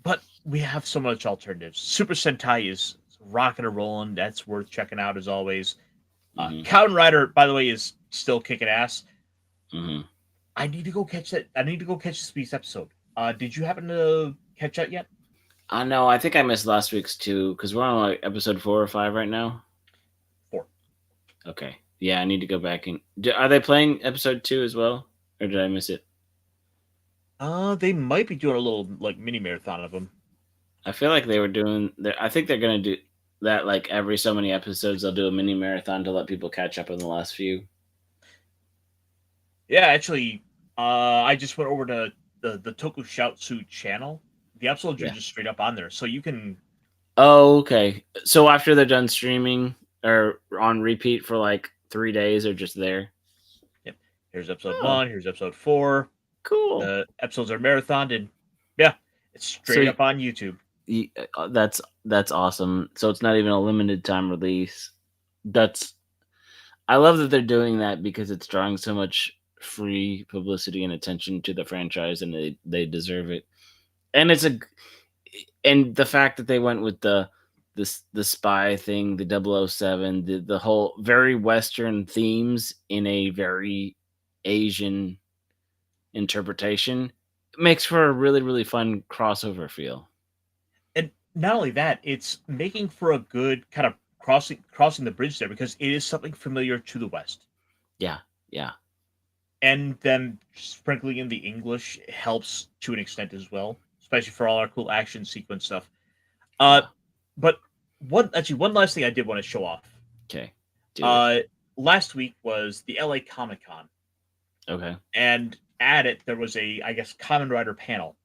A: But we have so much alternatives. Super Sentai is rocking and rolling. That's worth checking out as always.
B: Hmm.
A: Kamen Rider, by the way, is still kicking ass.
B: Hmm.
A: I need to go catch that. I need to go catch this week's episode. Did you happen to catch that yet?
B: I know. I think I missed last week's too because we're on like episode 4 or 5 right now.
A: 4.
B: Okay. Yeah, I need to go back and. Are they playing episode 2 as well, or did I miss it?
A: They might be doing a little like mini marathon of them.
B: I feel like they were doing. I think they're gonna do that like every so many episodes. They'll do a mini marathon to let people catch up on the last few.
A: Yeah, actually, I just went over to the Tokushoutsu channel. The episodes are
B: Yeah.
A: just straight up on there, so you can.
B: Oh, okay. So after they're done streaming or on repeat for like 3 days, they're just there.
A: Yep. Here's episode
B: Oh,
A: 1. Here's episode 4.
B: cool.
A: The episodes are marathoned, and yeah, it's straight
B: So
A: up on YouTube.
B: that's awesome. So it's not even a limited time release. That's I love that they're doing that because it's drawing so much free publicity and attention to the franchise, and they deserve it. And and the fact that they went with the spy thing, the 007, the whole very Western themes in a very Asian interpretation makes for a really, really fun crossover feel.
A: And not only that, it's making for a good kind of crossing the bridge there because it is something familiar to the West.
B: Yeah, yeah.
A: And then sprinkling in the English helps to an extent as well, especially for all our cool action sequence stuff. Uh,
B: Yeah.
A: but one last thing I did want to show off.
B: Okay. Do it.
A: Last week was the LA Comic Con,
B: Okay.
A: and at it there was a, I guess, Kamen Rider panel.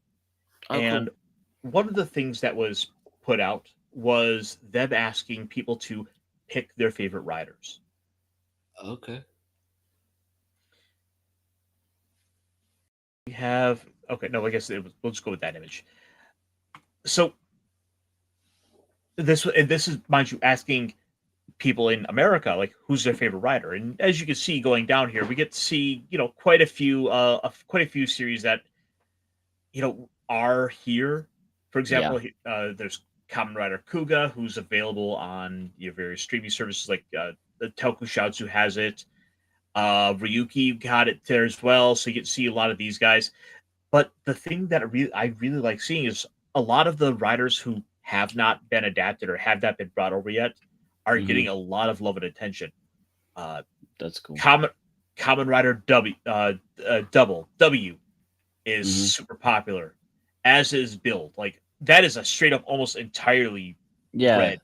B: Oh,
A: And
B: cool.
A: one of the things that was put out was them asking people to pick their favorite riders.
B: Okay.
A: We have okay, no, I guess we'll just go with that image. So this is, mind you, asking people in America like who's their favorite rider, and as you can see going down here, we get to see quite a few series that are here. For
B: Yeah.
A: example, there's Kamen Rider Kuga, who's available on your various streaming services like the Tokushoutsu has it. Ryuki got it there as well, so you get to see a lot of these guys. But the thing that I really like seeing is a lot of the riders who have not been adapted or have not been brought over yet are
B: Hmm.
A: getting a lot of love and attention. Uh,
B: That's cool.
A: Kamen Rider Double W is
B: Hmm.
A: super popular, as is Build. Like that is a straight up almost entirely
B: Yeah.
A: red.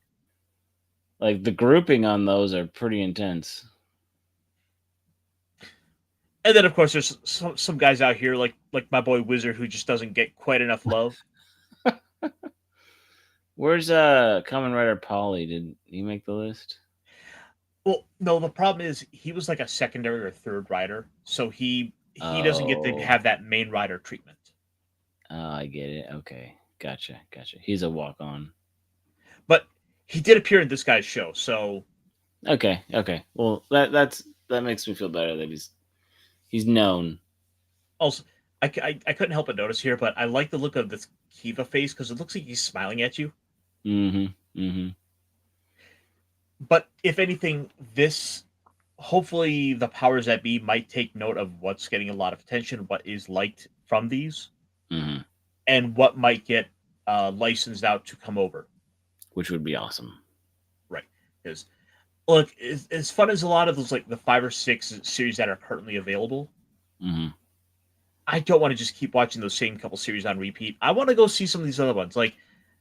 B: Like the grouping on those are pretty intense.
A: And then of course there's some guys out here like my boy Wizard who just doesn't get quite enough love.
B: Where's Kamen Rider Polly? Did he make the list?
A: Well, no, the problem is he was like a secondary or third rider, so he doesn't get to
B: Oh,
A: have that main rider treatment.
B: I get it. Okay, gotcha. He's a walk on.
A: But he did appear in this guy's show, so
B: Okay. Well, that makes me feel better that He's known.
A: Also, I couldn't help but notice here, but I like the look of this Kiva face because it looks like he's smiling at you.
B: Mm-hmm. Mm-hmm.
A: But if anything, this hopefully the powers that be might take note of what's getting a lot of attention, what is liked from these,
B: Mm-hmm.
A: and what might get licensed out to come over.
B: Which would be awesome.
A: Right. Because look, as fun as a lot of those, like the 5 or 6 series that are currently available,
B: Mm-hmm.
A: I don't want to just keep watching those same couple series on repeat. I want to go see some of these other ones. Like,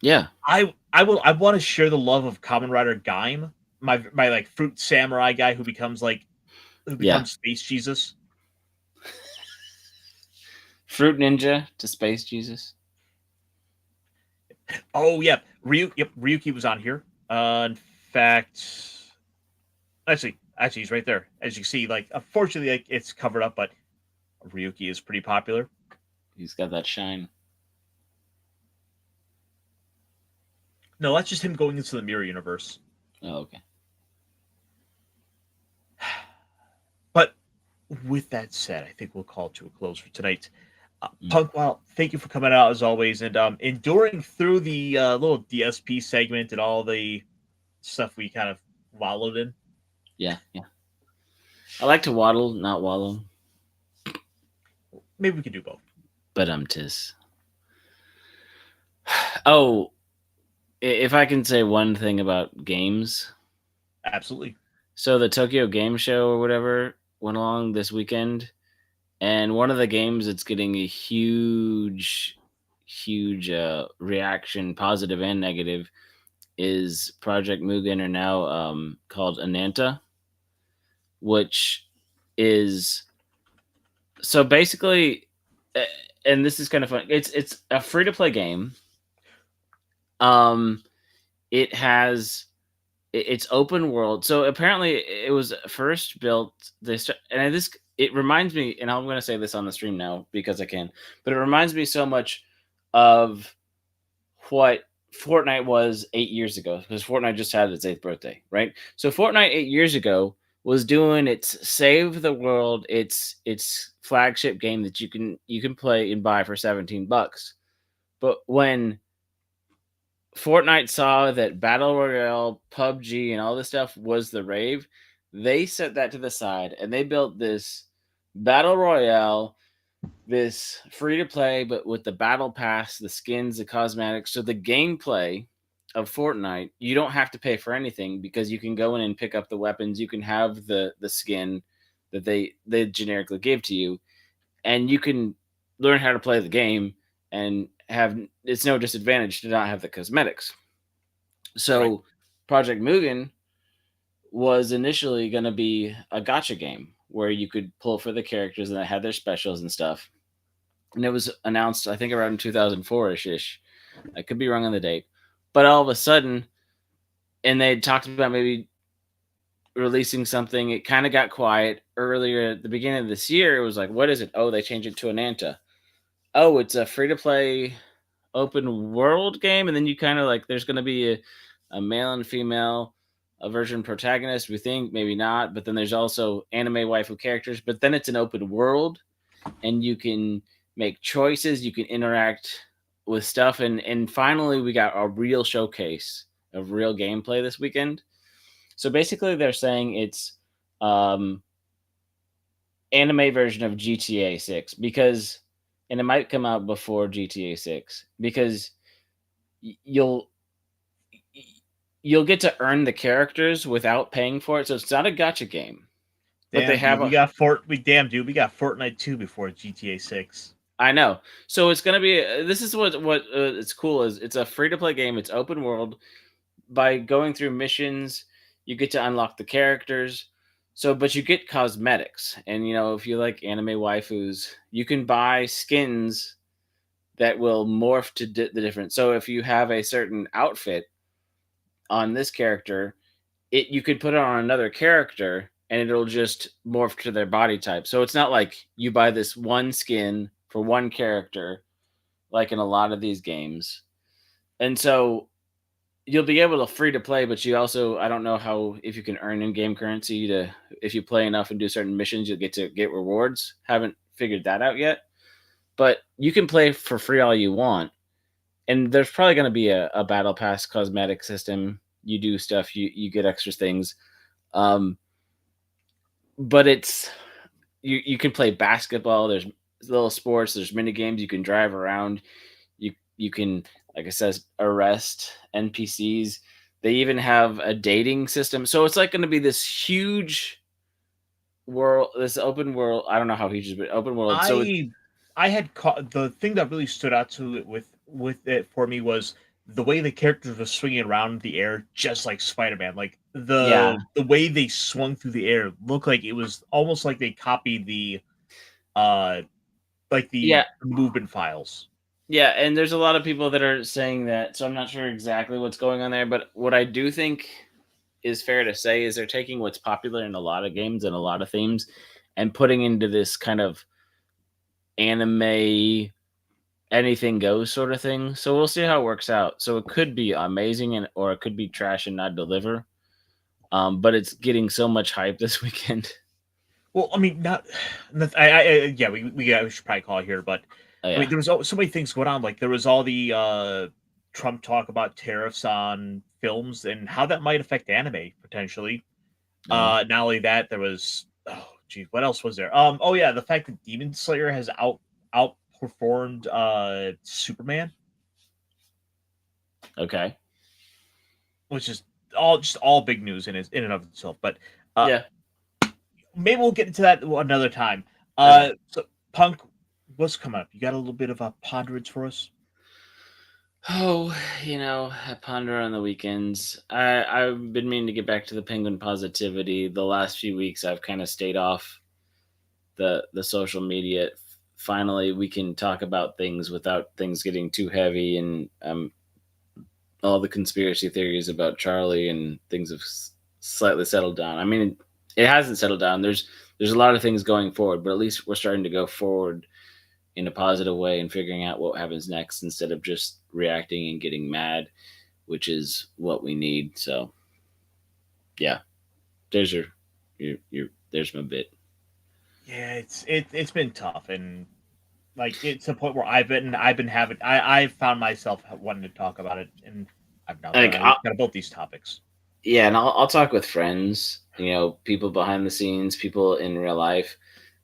B: Yeah.
A: I want to share the love of Kamen Rider Gaim, my like fruit samurai guy who becomes Space Jesus.
B: Fruit Ninja to Space Jesus.
A: Oh yeah, Ryuki was on here. In fact, actually, he's right there. As you see, like unfortunately, like it's covered up, but Ryuki is pretty popular.
B: He's got that shine.
A: No, that's just him going into the mirror universe.
B: Oh, okay.
A: But with that said, I think we'll call it to a close for tonight. Punkwaddle, thank you for coming out as always, and enduring through the little DSP segment and all the stuff we kind of wallowed in.
B: Yeah. I like to waddle, not wallow.
A: Maybe we could do both.
B: But tis. Oh, if I can say one thing about games.
A: Absolutely.
B: So the Tokyo Game Show or whatever went along this weekend, and one of the games that's getting a huge reaction, positive and negative, is Project Mugen, or now called Ananta, which is so basically, and this is kind of fun. It's a free to play game. It's open world. So apparently it was first built it reminds me, and I'm going to say this on the stream now because I can, but it reminds me so much of what Fortnite was 8 years ago, because Fortnite just had its 8th birthday, right? So Fortnite 8 years ago was doing its save the world, its flagship game that you can play and buy for $17. But when Fortnite saw that Battle Royale, PUBG, and all this stuff was the rave, they set that to the side and they built this Battle Royale, this free to play, but with the battle pass, the skins, the cosmetics. So the gameplay of Fortnite, you don't have to pay for anything because you can go in and pick up the weapons. You can have the skin that they generically give to you, and you can learn how to play the game and it's no disadvantage to not have the cosmetics. So right. Project Mugen was initially going to be a gacha game where you could pull for the characters and they had their specials and stuff. And it was announced, I think, around 2004-ish. I could be wrong on the date. But all of a sudden, and they talked about maybe releasing something. It kind of got quiet earlier at the beginning of this year. It was like, what is it? Oh, they changed it to Ananta. Oh, it's a free-to-play open world game. And then you kind of like, there's going to be a male and female version protagonist. We think, maybe not. But then there's also anime waifu characters. But then it's an open world. And you can make choices. You can interact with stuff. And finally, we got a real showcase of real gameplay this weekend. So basically, they're saying it's anime version of GTA 6 because, and it might come out before GTA 6 because you'll get to earn the characters without paying for it. So it's not a gacha game.
A: But they have we got Fortnite 2 before GTA 6.
B: I know. So it's going to be this is what it's cool is it's a free to play game. It's open world. By going through missions, you get to unlock the characters. So, but you get cosmetics. And, you know, if you like anime waifus, you can buy skins that will morph to the different. So if you have a certain outfit on this character, you could put it on another character and it'll just morph to their body type. So it's not like you buy this one skin for one character, like in a lot of these games. And so you'll be able to free to play, but you also, I don't know how, if you can earn in-game currency to, if you play enough and do certain missions, you'll get to get rewards. Haven't figured that out yet, but you can play for free all you want. And there's probably going to be a battle pass cosmetic system. You do stuff, you get extra things. But it's, you can play basketball. There's little sports. There's mini games. You can drive around. You can, like I said, arrest NPCs. They even have a dating system. So it's like going to be this huge world, this open world. I don't know how huge it is, but open world. So
A: I had caught the thing that really stood out to it with it for me was the way the characters were swinging around the air, just like Spider-Man. Like
B: yeah,
A: the way they swung through the air looked like it was almost like they copied the like the
B: yeah,
A: movement files.
B: yeah. And there's a lot of people that are saying that. So I'm not sure exactly what's going on there, but what I do think is fair to say is they're taking what's popular in a lot of games and a lot of themes and putting into this kind of anime anything goes sort of thing. So we'll see how it works out. So it could be amazing and or it could be trash and not deliver. But it's getting so much hype this weekend.
A: Well, I mean, not. Yeah, we should probably call it here, but
B: Oh,
A: I
B: yeah.
A: mean, there was so many things going on. Like there was all the Trump talk about tariffs on films and how that might affect anime potentially.
B: No.
A: Not only that, there was geez, what else was there? Oh yeah, the fact that Demon Slayer has outperformed Superman,
B: Okay.
A: which is just all big news in and of itself. But
B: Yeah.
A: maybe we'll get into that another time.
B: Okay.
A: So Punk, what's coming up? You got a little bit of a ponderance for us?
B: Oh, I ponder on the weekends. I've been meaning to get back to the penguin positivity. The last few weeks, I've kind of stayed off the social media. Finally, we can talk about things without things getting too heavy, and all the conspiracy theories about Charlie and things have slightly settled down. I mean, it hasn't settled down. There's a lot of things going forward, but at least we're starting to go forward in a positive way and figuring out what happens next instead of just reacting and getting mad, which is what we need. So, yeah, there's your there's my bit.
A: Yeah, it's been tough, and like it's a point where I've been having I've found myself wanting to talk about it, and I've now
B: Like,
A: got about these topics.
B: yeah, and I'll talk with friends, people behind the scenes, people in real life.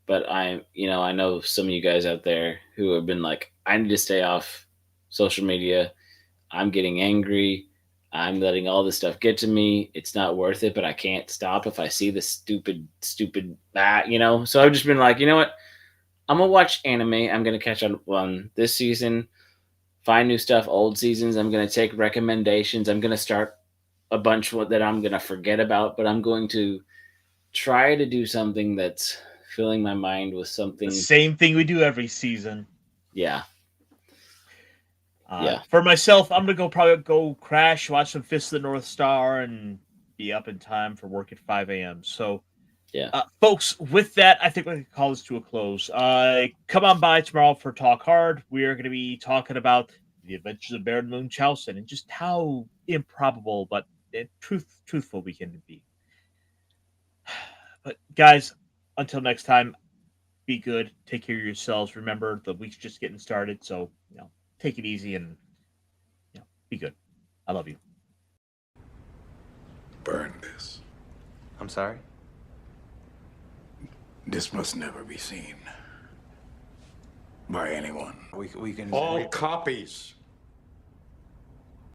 B: But I know some of you guys out there who have been like, I need to stay off social media. I'm getting angry. I'm letting all this stuff get to me. It's not worth it, but I can't stop if I see the stupid that. So I've just been like, you know what? I'm gonna watch anime. I'm gonna catch on this season, find new stuff, old seasons. I'm gonna take recommendations. I'm gonna start a bunch that I'm gonna forget about, but I'm going to try to do something that's filling my mind with
A: The
B: something.
A: same thing we do every season.
B: Yeah. Yeah.
A: For myself, I'm gonna probably go crash, watch some Fist of the North Star, and be up in time for work at 5 a.m. So,
B: Yeah.
A: folks, with that, I think we can call this to a close. Come on by tomorrow for Talk Hard. We are going to be talking about the adventures of Baron Munchausen and just how improbable but truthful we can be. But guys, until next time, be good. Take care of yourselves. Remember, the week's just getting started, so take it easy and be good. I love you.
D: Burn this.
E: I'm sorry?
D: This must never be seen by anyone.
E: We can...
D: All copies